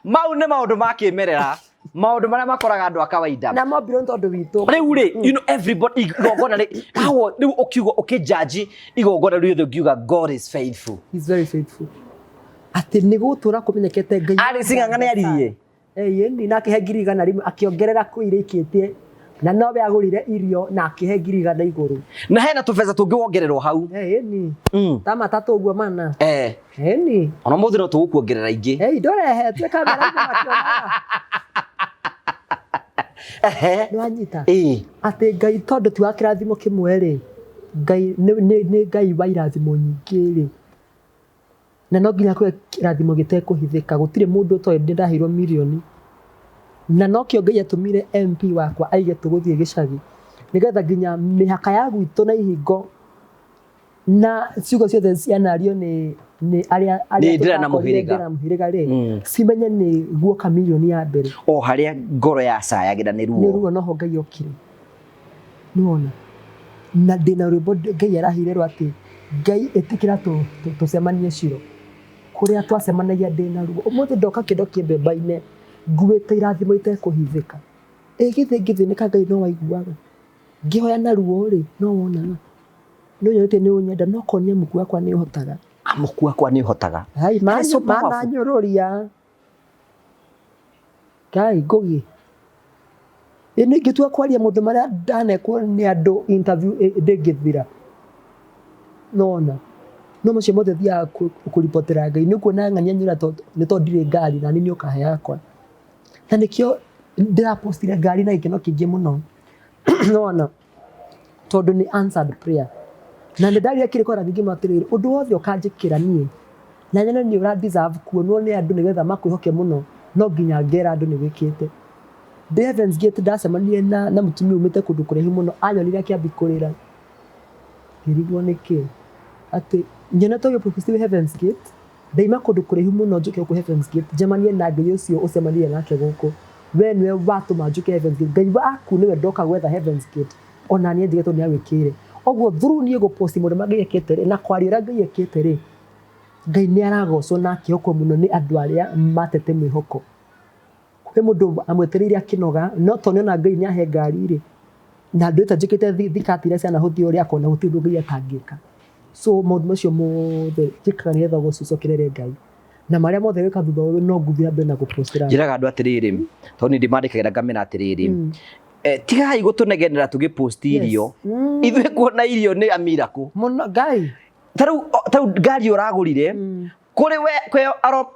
Mau nĩ maũndũ ma kĩmerera. Maũndũ marĩa makoraga andũ a kawaida. Na mobiro tondũ witũ. Rĩu rĩ, you know everybody igongona rĩ, hawo rĩu ũkiuga ũkĩjudge igongona rĩu ũkiuga God is faithful. He's very faithful. Atĩ nĩ gũtũra kũmenyekete Ngai. Arĩ cing'ang'ana yaririe. Ni nake he ngiri igana rĩmwe akĩongerera kwĩ irĩkĩtie. Na nowe agũrire irio na akĩhe ngiri igana igũrũ. Na hena tũbeca tũngĩ wongererwo hau. Ni. Ta matatũ ũguo mana. Ni. Ona mũthĩ no tũgũkuongerera ingĩ. Ndorehete kamera-inĩ makĩona. Nĩwanyita. Atĩ Ngai tondũ ti wa kĩrathimo kĩmwe rĩ. Ngai nĩ Ngai wa irathimo nyingĩ rĩ. Na no nginya kwĩ kĩrathimo gĩtekũhithĩka. Gũtirĩ mũndũ ũtoĩ ndĩraheirwo milioni. Na no kĩo Ngai atũmire MP wakwa aige tũgũthiĩ gĩcagi. Nĩgetha nginya mĩhaka ya gwitũ na ihingo na ciugo ciothe cianario nĩ arĩa ndĩra na mũhĩrĩga rĩ. Cimenye nĩ guoka milioni ya mbere. O harĩa ngoro ya cayagĩra nĩ ruo. Nĩ ruo noho Ngai okire. Nĩwona. Na ndĩna rwĩmbo Ngai arahire rwa atĩ Ngai ĩtĩkĩra tũcemanie Shiro. Kũrĩa twacemanagia ndĩna ruo. Ũmũthĩ ndoka kĩndo kĩmbemba-inĩ. Nguĩte irathimo itekũhithĩka. Ngĩthĩnĩka Ngai no waiguaga. Ngĩhoya na ruo rĩ no wonaga. Nĩnyonete nĩ ũnyenda no konia mũku wakwa nĩ ũhotaga. Mũku wakwa nĩ ũhotaga. Mana nyũrũria. Kai gogi. Ene gitu akwaria mundu maria ndanekwo ni andu interview ndingithira. Nona. No macio mothe thia kuripotera Ngai ni kuona ng'ania nyira ni to ndire ngari na ni ukahe yakwa. Na nikio ndirapostire ngari na ikeno kingi muno. Nona. Tondu ni answered prayer. Na ndari akiriko na ngima atiriri undu wothe ukanjikira nie. Na nyene ni ura deserve kuonwo ni andu nigetha makwihoke muno no nginya ngera andu ni wikite. The Heavens Gate ndacemanirie na mutumia umite kundu kurehi muno anyonire akiambikurira. Ngirigwo niki ati nyene to propose Heavens Gate ndaima kundu kurehi muno njuke ku Heavens Gate jamanie na Ngai ucio ucemanirie nake guku we niwe watuma njuke Heavens Gate Ngai waku niwe ndoka gwetha Heavens Gate ona nie ndigeto ni awikire ogwo through nie go post mundu magiyekete na kwarira Ngai yekete ri Ngai ni aragocwo na kihoko muno ni andu aria matete mwihoko kwe mundu amwetereire akinoga no tonyo na Ngai ni ahe ngari ri na andu etajikite thikatire ciana huthi uria akona huthi undu Ngai atangika so maundu macio mothe njikaga nigetha gucokerere Ngai na maria mothe wika thutha uyu no nguthia mbere na gupostira njiraga andu atiriri toni ndimandikagira ngamena atiriri tigai gutunegenera tugiposti irio ithuĩ kuona irio ni amiraku muno Ngai tarau ngari uragurire kuri we kwe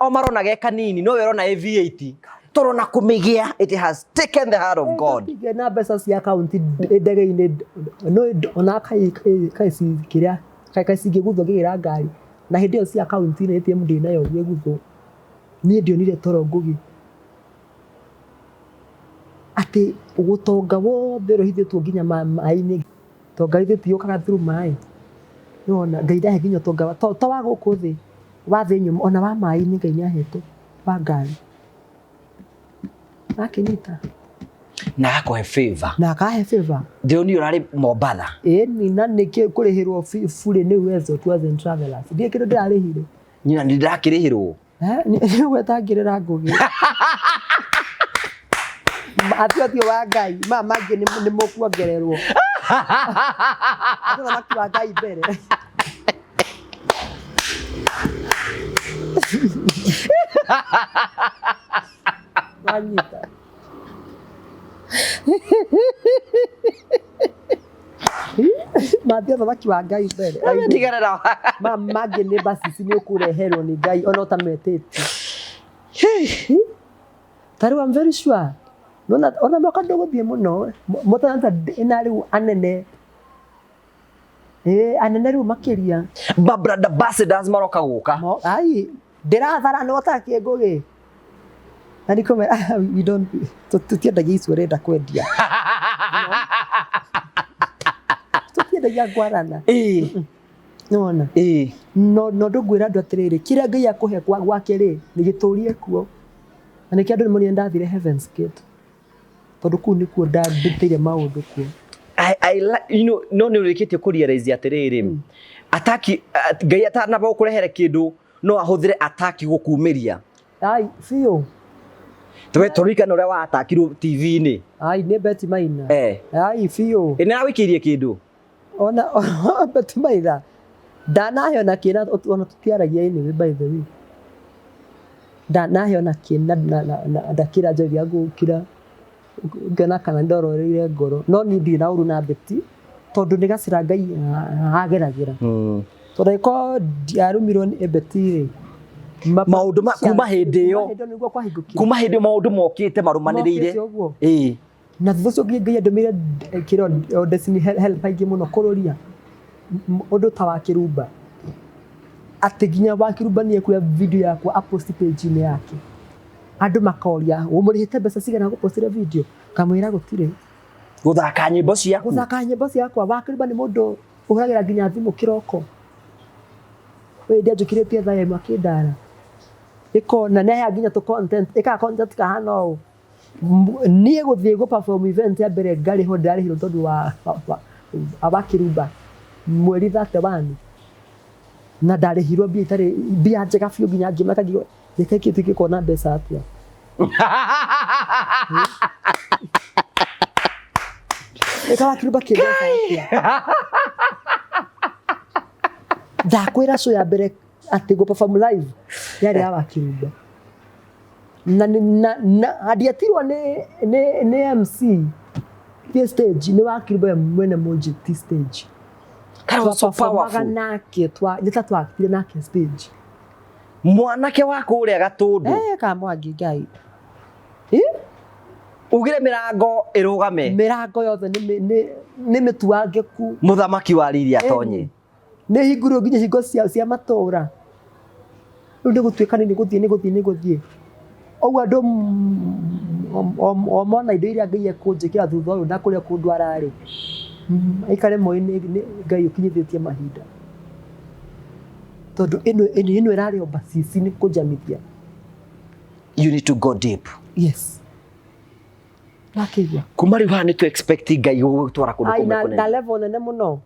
o marona ge kanini no werona V8 torona kumigia it has taken the heart of God na mbeca cia account ndege-ini no ona kai si kiria kai si giguthwo gigira ngari na hindi cio cia account ni ATM ndi nayo giguthwo ni ndionire toro ngugi ati ugutonga wothe rohithitwo nginya mai-ini tonga ithiti yukaga through mai nona Ngai ndahe nginya tonga to wa guku thi wa thi nyuma ona wa mai-ini Ngai niahete wa ngari akinita na akahe favor ndio ni urari Mombatha ni na niki kurihirwo fure ni wezo tours travelers ndie kindu ndirarihire nyina ndirakirihirwo ni gwetangirira ngugi atio wa Ngai mangi ni mukuongererwo atio maki wa Ngai mbere Manita Matio thamaki wa Ngai mbere ndigarera mangi ni basi ni ukureherwo ni Ngai ona utametete tari I'm very sure nona ona mwaka ndoguthie muno mutananta inari anene anene riu makiria brother ambassadors maroka guka ai ndirathara no takie ngugi na nikome we don't tutiendagia icio renda kwendia tutiendagia ngwarana nona no ndungwira andu atiriri kiria Ngai akuhe gwake ri ni giturie kuo na niki andu nimoni ndathire Heavens Gate tondu kuu nikuo ndandutire maundu kuo you know no ni urikite ku realize atiriri ataki Ngai atanaba ukurehere kindu no ahuthire ataki gukumiria ai fio twe torika no wa atakirwo TV ni ai ne beti maina ai fio ina wikirie kindu ona beti maina ndanahe ona kina ona tutiaragia ini by the way ndanahe ona kina na ndakira njeri yangu kira ngena kana ndororeire ngoro no ni ndi na uru na beti tondu ni gacira Ngai ageragira tondu iko diarumirwo ni beti ri maundu kuma hindi yo kuma hindi maundu mokite marumaniriire na thutha ucio Ngai ndomire kiro destiny help aingi muno kururia undu ta wa kirumba ati ginya wa kirumba ni ekuya video yakwa apost page ni yake andu makoria umurihite mbeca cigana gupostira video kamwira gutire guthaka nyimbo ciakwa wa kirumba ni mundu uhuragira ginya thimu kiroko we ndia njukiritie thaya makindara iko na neha ginya to content ika content kahana o nie guthie go perform event ya mbere ngari ho ndari hiro tondu wa abakirumba mweri 31 na ndari hiro bi tare bi njega biu ginya ngimaka gigo nikeki tukikona mbeca atia ika kirumba kigeza atia ndakwira so ya mbere ati go perform live yari abakirumba na adiatirwa ne MC the stage ni wakiribo mwene moje the stage Karo so powerful nake twakire nake stage mwanake wako uria gatundu kamwangi ngai ugire mirango irugame mirango yothe ni mituangeku muthamaki wa riri atonye ni hinguro nginya hingo cia matura riu ndi gutwika ni guthie ogwo andu o mona indo iria ngai ekunjikira thutha uyu ndakuria kundwara ri aikare moini ngai ukinyithitie mahinda tondu ino irari o basisi ni kunjamithia. You need to go deep. Yes. Nakigwa kuma riu hani to expect ngai gutwara kundu kumwe kunene na level nene muno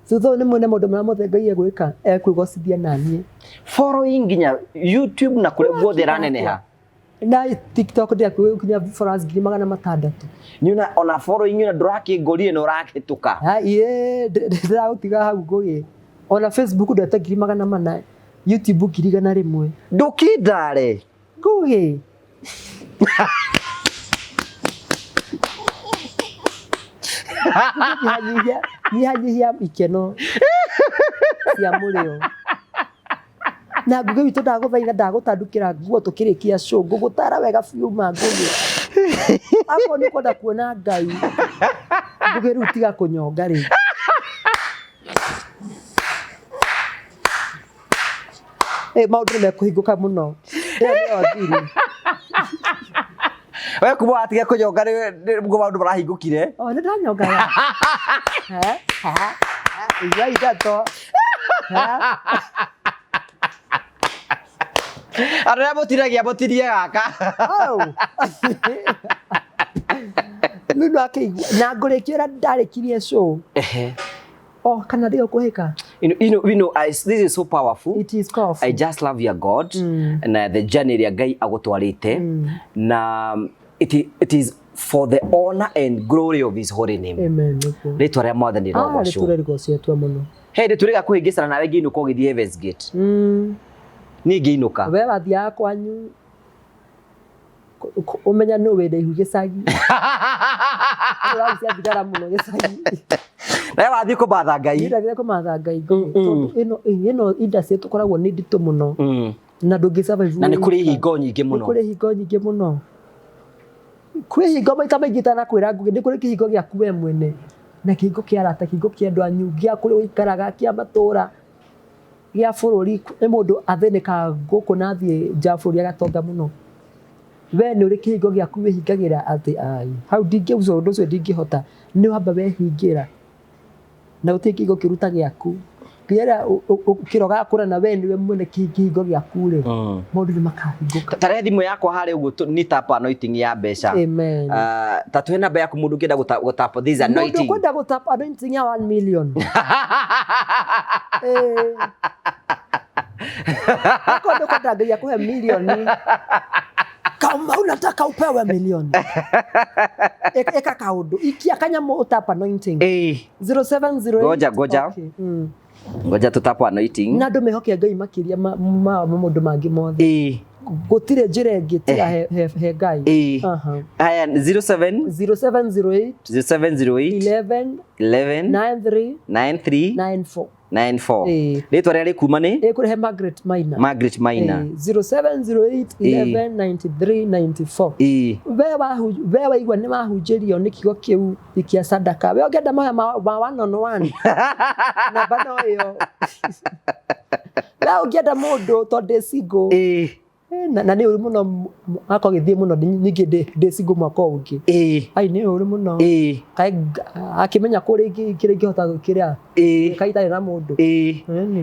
thutha ni mwene mundu maramuthe ngai egwika ekwigocithia nanie following nginya YouTube na kule guothe raneneha na TikTok ndiakwiwe kinya followers 600 niuna ona following una ndrakingorire no rakituka ndirautiga hau ngugi ona Facebook ndete 400 YouTube 100 ndukindare ngugi Nihanyihia ikeno cia murio na ngugi witu ndaguthaitha ndagutandukira nguo tukirikia show ngugutara wega biu mangugi ako ni kwenda kuona ngai ngugi riu tiga kunyonga ri maundu mekuhinguka muno we kuma atige kunyonga ngo maundu marahingukire ni ndanyonga iya itato Arĩa mutiragia mutirie gaka Nuno akigwa na ngurikira ndarikirie show kana ndio kuhika you know this is so powerful. It is powerful. I just love your God and the journey ya Ngai agutwarite na it is for the honor and glory of his holy name. Amen. Ritwa rĩa Mwathani rĩrogocwo. Ritwa rĩrogocwo muno. Hey, turiga kuhingicana nawe ngiinuka ugithie Heaven's Gate. Ni ngiinuka. We wathiaga kwanyu umenya no wende ihu gicagi. Uracia thigara muno gicagi. Na wathi kumatha Ngai. Ndiragire kumatha Ngai. Ino industry tukoragwo ni nditu muno. Na ndungi survive. Na ni kuri hingo nyingi muno. Ni kuri hingo nyingi muno. Kwi hingo maita maingĩ tanakwĩra ngugi nĩ kũrĩ kĩhingo gĩaku we mwene na kĩhingo kĩa arata kĩhingo kĩa andũ anyu gĩa kũrĩa ũikaraga kĩa matũũra gĩa bũrũri nĩ mũndũ athĩnĩkaga gũkũ na athiĩ nja bũrũri agatonga mũno we nĩ ũrĩ kĩhingo gĩaku wĩhingagĩra atĩ ai hau ndingĩuga ũndũ ũcio ndingĩhota nĩ wamba wehingĩra na gũtirĩ kĩhingo kĩruta gĩaku kĩrĩa ũkĩroga kũra na we nĩwe mwene kĩhingo gĩaku rĩ maũndũ nĩ makahingũka. Tare thimũ yakwa harĩa ũguo ni tap anointing ya mbeca. Amen. Ta tuhe namba yaku mũndũ ũngĩenda gũtap this anointing. Mũndũ ũkwenda gũtap anointing ya 1 million. Akwenda kwenda Ngai akuhe milioni. Kama unataka upewe milioni. Eka kaundu ikia kanyamo utap anointing. 0708. Goja. Ngoja tutap anointing. Na ndå mehokia Ngai makiria maundu mangi mothe gutire njira ĩngĩ tiga he Ngai. Aya 0708 11 93 94 Rĩtwa rĩa rĩkuma nĩ ĩkũrehe Margaret Maina 0708 11 93 94 we waigua nĩ wahunjĩrio nĩ kiugo kĩu ikia sadaka we ũngĩenda mahoya ma 1-on-1 namba no ĩyo we ũngĩenda mũndũ tondũ single na nĩ ũrĩ mũno akogithie mũno ningĩ ndĩ single mwaka ũngĩ ai nĩ ũrĩ mũno kaĩ akimenya kũrĩ kĩrĩa gũkĩra kaita na mũndũ.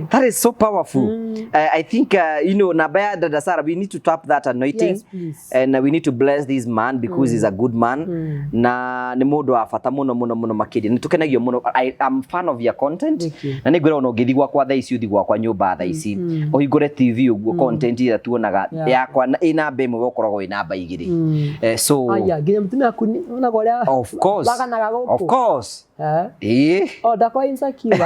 That is so powerful. I think you know namba ya Dada Sarah, we need to tap that anointing. Yes, and we need to bless this man because he's a good man na nĩ mũndũ wa bata mũno makĩria nĩ tũkenagio mũno. I am fan of your content na nĩ ngwĩra ona ũngĩthi gwakwa thaa ici ũthi gwakwa nyũmba thaa ici ũhingũre TV ũguo content ĩrĩa tuonaga yakwa ĩ namba ĩmwe ũkoragwo ĩ namba igĩrĩ so aya nginya mũtumia waku onaga ũrĩa baganaga gũkũ of course ndakwa insecure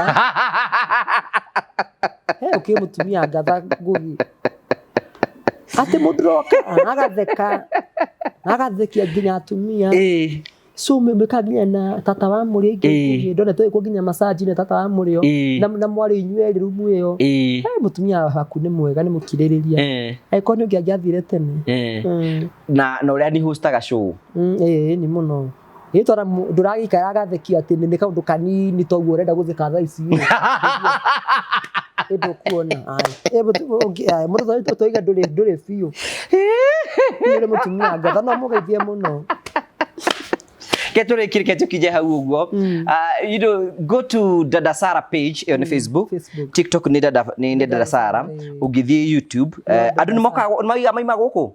he ũkĩ mũtumia ngatha ngugi ate mudroka agathekia nginya atumia so mekaginya na tata wa muri ingi ndone to ikuginya massage ne tata wa muri na mwari inyweri rumu iyo mutumia haku ni mwega ni mukiririria aiko ni ngiathire tene na uria ni hostaga show ni muno Tora nduragikara agathekia ati ni kaundu kanini toguo urenda guthika thaa ici ndo kuona mutu toiga nduri fiu ni mutumia ngatha no mugeithie muno Ketore kiriketu kije hau uguo you know go to Dada Sara page on Facebook, TikTok ni Dada Sara ugithie YouTube andu ni moka maima guku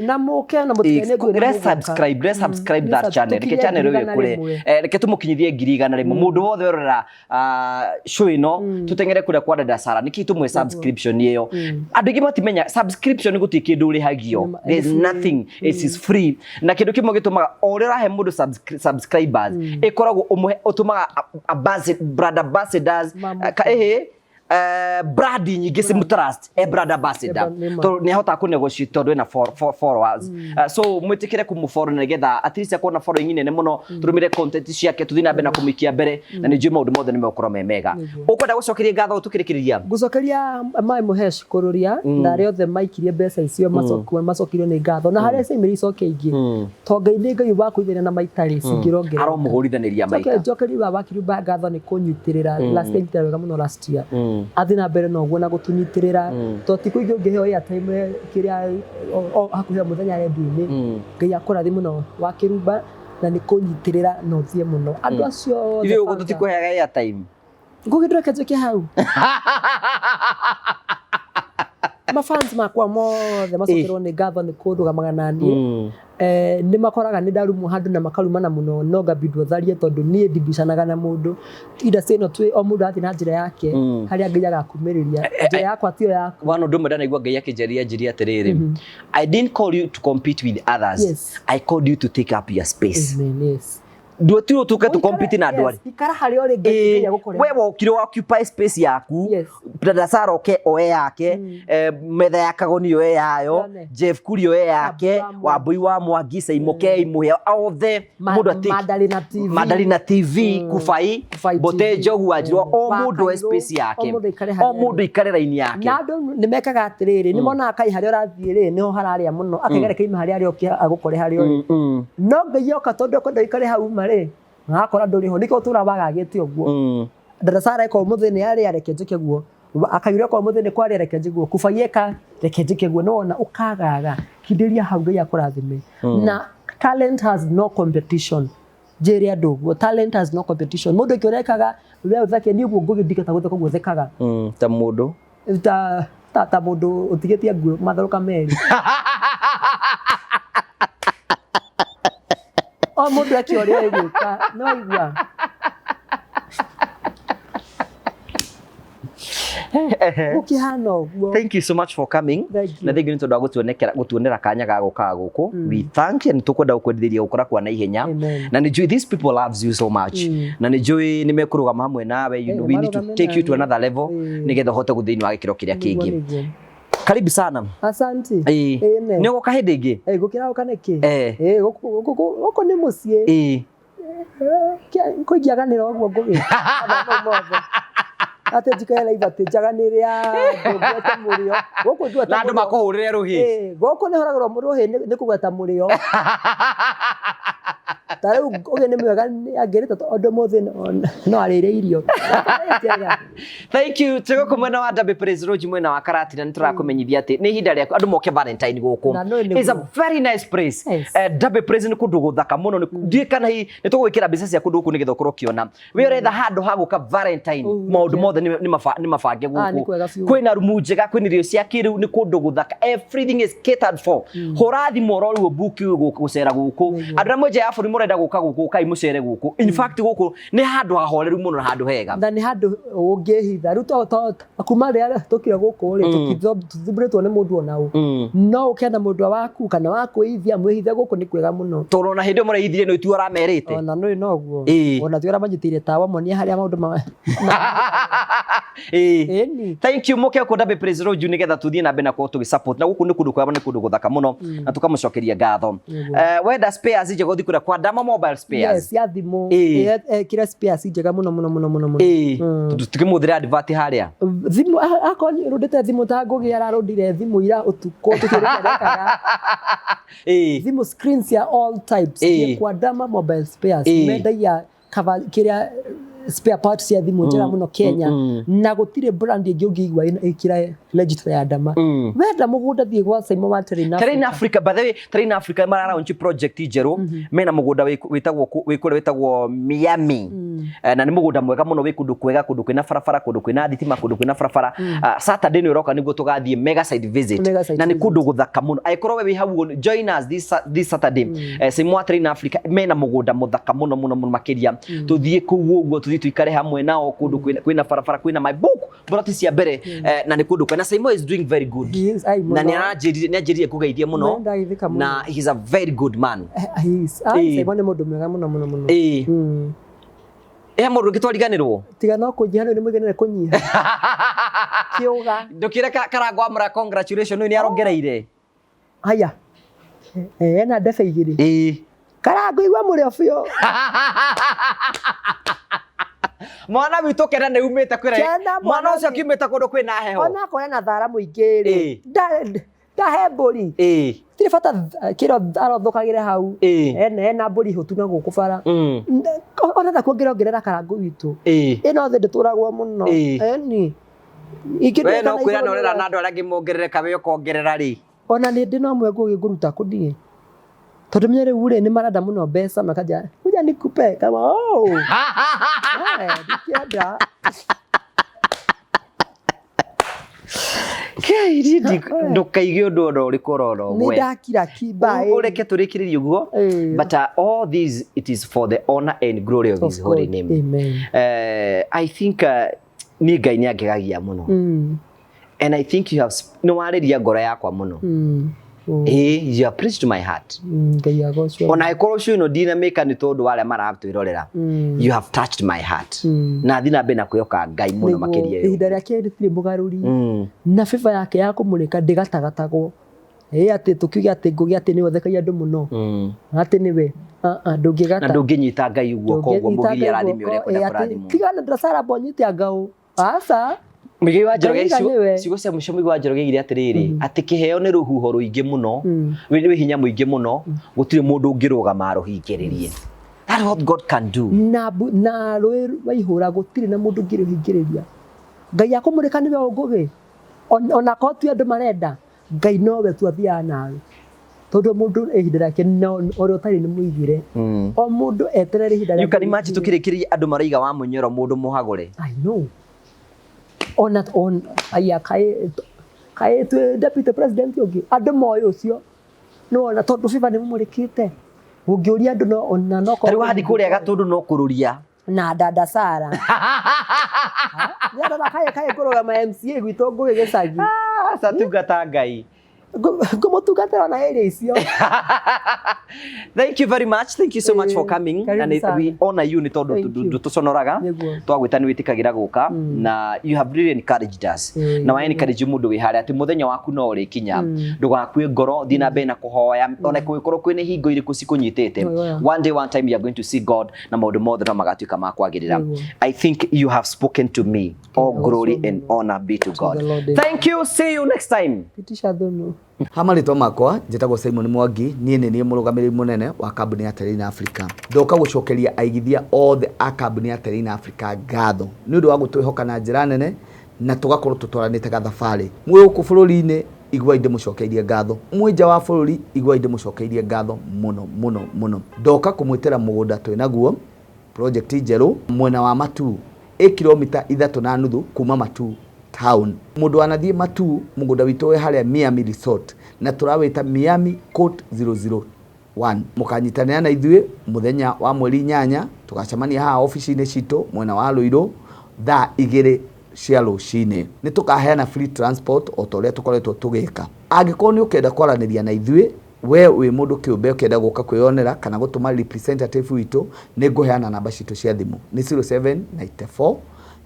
na muke na mutikene gwe let's subscribe that channel ke channel yo kure reke tumukinyithie 100 rimwe mundu wothe urora show ino tutengere kure kwa Dada Sara niki tumwe subscription iyo andu ingi matimenya subscription guti kindu uri hagio there's nothing, it is free na kindu kimwe gitumaga orira he mundu subscribers ikoragwo umwe utumaga brother ambassadors branding nyingi simu trust brand ambassador to ni hota ku negotiate tondu na followers so mwitikire kumufollow nigetha at least akona following nene muno turumire content ciake tuthina be na kumikia mbere na ni njuma maundu mothe ni mekoro memega ukwenda gucokeria ngatho tukirikiriria gucokeria mai muhesh kururia na ari othe maikirie mbeca icio macokirio ni ngatho na haria cia imiri coke ingi to ngai ni ngai wa kuithina na maitari cingirongera aromuhurithaniria maita njokeri baba kiruba ngatho ni kunyitirira last time wega muno last year athina mbere no guo na gutunyitirira to ti kuingi ngiheo ya time kiria hakuhe muthenya redio-ini ngai akurathi muno wa kiruba na ni kunyitirira no thie muno andu acio ile ugo tutikuheaga ya time ngugidreka njoke hau mafans makwa mothe macokerwo ni ngatho ni kunduga nani ni makoraga ni ndarumu handu na makarumana muno no ngabindwo tharie tondu ni ndibicanaga na mundu ida seno twi o mundu athi na njira yake haria ngai agakumiriria njira yakwa tio yako wano ndu mwenda naigua ngai akijeria njiri atiriri I didn't call you to compete with others I called you to take up your space yes ndio tu tuke tu compete na andwari ikara hari ore ngai gukore wewe ukiro occupy space yaku Dada Sara oke oe yake metha ya kagoni yo yayo Jeff Kurio yake Wambui wa Mwangisa imoke imuhe all the mundu ati Madalina TV kufai bote jogu ajiro o mundu space yake o mundu ikare line yake na andu nimekaga atiriri ni mona kai hari orathire niho hararia muno akagere kai hari ari oke agukore hari ori no ngai yoka tondu ko ikare hau mare ngakora nduri ho niko turabagagite oguo Dada Sara ko muthini ari areke njike guo akayure ko muthini kwa ari areke njiguo kufayeka reke njike guo nona ukagaga kindiria hau ngai akurathime na talent has no competition jeri adogo talent has no competition mundu kiorekaga we uthake ni guo ngugindika ta guthe ko guthekaga ta mundu ta mundu utigetia guo matharuka meri o mundu akioria igwika no igwa ukihano thank you so much for coming na thank you ntondu gutuonera kanya ga guka guku we thank you ni tukwenda gukwendithia ukora kwa na ihenya na ni joy these people loves you so much na ni joy ni mekurugama hamwe nawe we need to take you to another level nigetha hote guthini wa gikiro kiria kingi karibu sana asante ni ugoka hindi ingi gukira ukaneke guko ni mucie ko giaganira ogwo ngugi ate jikaela ibate jaganiria ndugweta murio guko ndu na andu makuhurire ruhi guko ni horagro muruhi ni kugweta murio tare uge ni mwega agirita ondo mothe no arire irio thank you tugo kumwena wa Dabe Praise Roji mwena wa Karati na niturakumenyithia ati ni hinda ria andu moke Valentine guku is a very nice place Dabe Praise ni kundu guthaka muno ni kana hi ni tugwikira mbica cia kundu guku nigetha ukorwo kiona we uretha handu ha guka Valentine maundu mothe ni mabange guku kwina rumu njega kwina irio cia kiru ni kundu guthaka everything is catered for horathi mororu book gucera guku andu amwe je afuri murenda kwenda guka guku kai mucere guku in fact guku ni handu hahoreru muno na handu hega na ni handu ungihitha riu kuma ria tukira guku ri tuthimbũrĩtwo nĩ mũndũ ona ũ no ũkenda mũndũ waku kana wakwĩithia mwĩhithe guku ni kwega muno toro na hindi mũraithire no itu ũramerĩte ona nĩ noguo ona twĩra manyitĩire tawa monia harĩa maũndũ ma thank you muke ko ndabe praise road nigetha tuthie na mbere na ko tugisupport na guku ni kundu kwaba ni kundu guthaka muno na tukamucokeria ngatho wenda spares ije gothi kura kwa Dama mobile spares yes ya thimu kira spares njega muno tukimuthira advert haria thimu akoni rudite thimu ta ngugi ararudire thimu ira utuko tukirekaga thimu screens ya all types kwa Dama mobile spares mendagia kiria spare parts ya thimu njera muno Kenya na gutire brand ingi ungigwa ikira legit ya Dama wenda mugunda thie gwa Simon wa Terrain Africa by the way Terrain Africa mara launch project ijeru mena mugunda witagwo Miami na ni mugunda mwega muno wikundu kwega kundu kwina farafara kundu kwina thitima kundu kwina farafara Saturday ni roka niguo tugathie mega site visit na ni kundu guthaka muno aikorwo we hau join us this Saturday Simon wa Terrain Africa mena mugunda muthaka muno makiria tuthie kuguo uguo tuikare hamwe nao kundu kwina farafara kwina my book broti cia mbere na ni kundu kana Simon is doing very good na ni anjiririe kugeithia muno na he is a very good man Simon ni mundu mwega muno mundu ngitwariganirwo tiga no kunyiha ni mwiganire kunyiha kiuga ndukire karangwa mura congratulations ni arongereire haya na ndefe igiri karango igwa muri ofio mwana witu kena ne umete kwira mwana ucio kimete kundu kwina heho ona kore na thara muingi ri da hebori tiri fata kiro arothukagire hau na mburi hutu na guku bara ona ta kuongerera karango witu ino the nduturagwo muno eni we no kwira no rera na andu arangi mongerere kabe ukongerera ri ona ni ndi no mwe nguruta kudie tondu mnyere ure ni marada muno mbeca makaja kuja nikupe kama dikienda Kairidi ndukaige undu ndo rikororo we ni dakira kibai ureke turikiririe uguo but all these it is for the honor and glory of his holy name amen I think ni Ngai ni angegagia muno and I think you have no wareria ngoro yakwa muno you have preached to my heart ona ikoro cio no dinamika ni tondu wale maratwirorera you have touched my heart na thina mbe na kuyoka Ngai muno makiria ihinda rya keri tiri mugaruri na fifa yake ya kumurika ndigatagatago ati tukiuge ati ngugi ati ni othekagia andu muno ati niwe ndungigata na ndunginyita Ngai uguo koguo mugiria arathimi uria kwenda kurathimo tigana ndasara bonyite angao asa Migi wa Njoroge ciugo cia muco Migi wa Njoroge igire atiriri ati kiheo ni ruhuho ruingi muno wi hinya muingi muno gutire mundu ungirugama ruhingiririe that what God can do na rwe waihura gutire na mundu ungiruhingiriria Ngai akumurika niwe ngugi ona ko tu andu marenda Ngai nowe tu athia nawe tondu mundu ihinda rake no ori utari ni muigire o mundu eterere ihinda rake you can imagine tukirikirie andu maraiga wa munyoro mundu muhagure I know on aya kai tu deputy president yogi andu moyo ucio no na tondu fifa ni mumurikite ungiuria andu no ona no ko tari wathi kuria gatundu no kururia na Dada Sara Dada kai kuroga ma MCA gwitu ngugi gicagi satungata Ngai ngumutungatira na area icio thank you very much thank you so much for coming and we honor you ni tondu tuconoraga twagwita ni witikagira guka na you have really encouraged us na wa encourage mundu wi haria ati muthenya waku no uri kinya ndugakue ngoro thina be na kuhoya ona kuikorwo kwine hingo iriku cikunyitete one day one time you are going to see God na maundu mothe no magatuika makwagirira I think you have spoken to me all glory and honor be to God thank you see you next time pitisha thono Hamarito makwa njitagwo Simon Mwangi nie ni murugamiri munene wa kambuni ya Terrain Africa ndoka gucokeria aigithia othe a kambuni ya Terrain Africa ngatho ni undu wa gutwihoka na njira nene na tugakorwo tutwaranite gathabari mwe uku bururi-ini igwa inde mucokeirie ngatho mwe nja wa bururi igwa inde mucokeirie ngatho muno ndoka kumwitira mugunda twinaguo project njeru mwena wa Matu kilomita 3.5 kuma Matu town mundu anathie Matu mugunda witu we haria Miami Resort na turawita Miami Court 00 1 mukanyitanira na ithuĩ muthenya wa mweri 8 tugacemania haha ofici-inĩ citũ mwena wa Ruiru thaa 2 cia rũcinĩ. Nĩ tukaheana free transport o ta ũrĩa tũkoretwo tũgĩka. Angĩkorwo nĩ ũkenda kwaranĩria na ithuĩ we wĩ mũndũ kĩũmbe ũkenda gũka kwĩyonera kana gũtũma representative witũ, nĩ ngũheana namba citũ cia thimũ nĩ 0794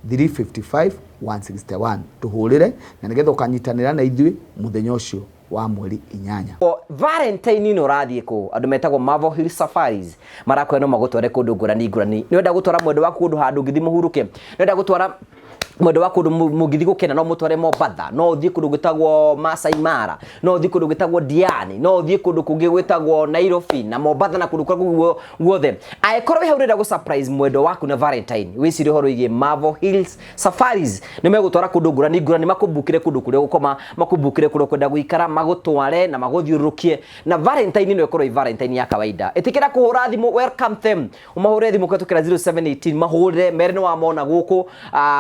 355 161. Tuhũrĩre na nĩgetha ũkanyitanĩra na ithuĩ mũthenya ũcio wa mweri 8. Valentine no rathiĩ kũ? Andũ metagwo Marvel Hill Safaris marakwenda magũtware kũndũ ngũrani ngũrani. Nĩ wenda gũtwara mwendwa waku kũndũ handũ ngĩthi mũhurũke, nĩ wenda gũtwara mwendwa waku kũndũ mũngĩthi gũkena, no mũtware Mombasa, no ũthiĩ kũndũ gwĩtagwo Masai Mara, no ũthiĩ kũndũ gwĩtagwo Diani, no ũthiĩ kũndũ kũngĩ gwĩtagwo Nairobi na Mombasa na kũndũ kũngĩ guothe. Angĩkorwo wĩ hau ũrenda gũ-surprise mwendwa waku na Valentine, wĩcirie ũhoro wĩgiĩ Marvel Hills Safaris. Nĩ megũtwara kũndũ ngũrani ngũrani, makũbukire kũndũ kũrĩa gũkoma, makũbukire kũndũ kwenda gũikara, magũtware na magũthiũrũrũkie. Na Valentine no ĩkorwo Valentine ya kawaida. Ĩtĩkĩra kũhũra thimũ, welcome them. Ũmahũre thimũ kũhetũkĩra 0718 mahũrĩre mere nĩ wamona gũkũ,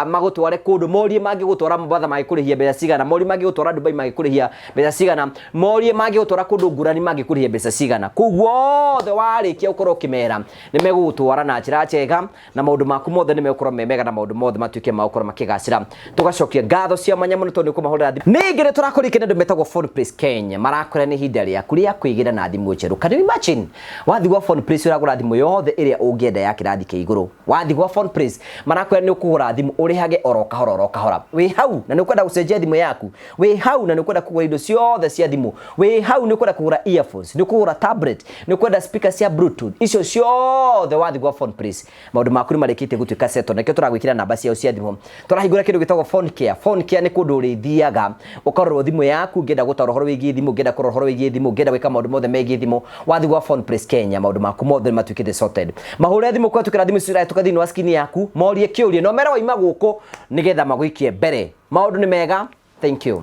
magũtware kũndũ, morie mangĩgũtwara Mombasa magĩkũrĩhia mbeca cigana, morie mangĩgũtwara Dubai magĩkũrĩhia mbeca cigana, morie mangĩgũtwara kũndũ ngũrani magĩkũrĩhia mbeca cigana. Kũu wothe warĩkia ũkorwo ũkĩmera nĩ megũgũtwara na njĩra njega na maũndũ maku mothe nĩ megũkorwo me mega na maũndũ mothe matuĩke magũkorwo makĩgacĩra. Tũgacokia ngatho cia mwanya mũno tondũ nĩ ũkũmahũrĩra thimũ. Ningĩ nĩ tũrakũrĩkia andũ metagwo Phone Place Kenya, marakwĩra nĩ ihinda rĩaku rĩa kwĩgĩra na thimũ njerũ. Can you imagine wathiĩ gwa Phone Place ũragũra thimũ yothe ĩrĩa ũngĩenda ya kĩrathi kĩa igũrũ, wathiĩ gwa Phone Place marakwĩra nĩ ũkũgũra thimũ ũrĩhage oro kahora. Wĩ hau na nĩ ũkwenda gũcenjia thimũ yaku, wĩ hau na nĩ ũkwenda kũgũra indo ciothe cia thimũ, wĩ hau nĩ ũkwenda kũgũra earphones, nĩ ũkũgũra tablet, nĩ ũkwenda speaker cia bluetooth, icio ciothe wathiĩ gwa Phone Place maũndũ maku nĩ marĩkĩtie gũtuĩka settle. Nakĩo tũragwĩkĩra namba ciao cia thimũ, tũrahingũra kĩndũ gĩtagwo Phone Care. Phone Care nĩ kũndũ ũrĩthiaga ũkarorwo thimũ yaku, ngenda gũtaũra ũhoro wĩgiĩ thimũ, ngenda kũrora ũhoro wĩgiĩ thimũ, ngenda gwĩka maũndũ mothe megiĩ thimũ, wathiĩ gwa Phone Place Kenya maũndũ maku mothe nĩ matuĩkĩte sorted. Mahũrĩre thimũ kũhetũkĩra thimũ ciratũka thĩinĩ wa screen yaku, morie kĩũria no mere waima gũkũ nĩgetha magũikie mbere. Maũndũ nĩ mega. Thank you.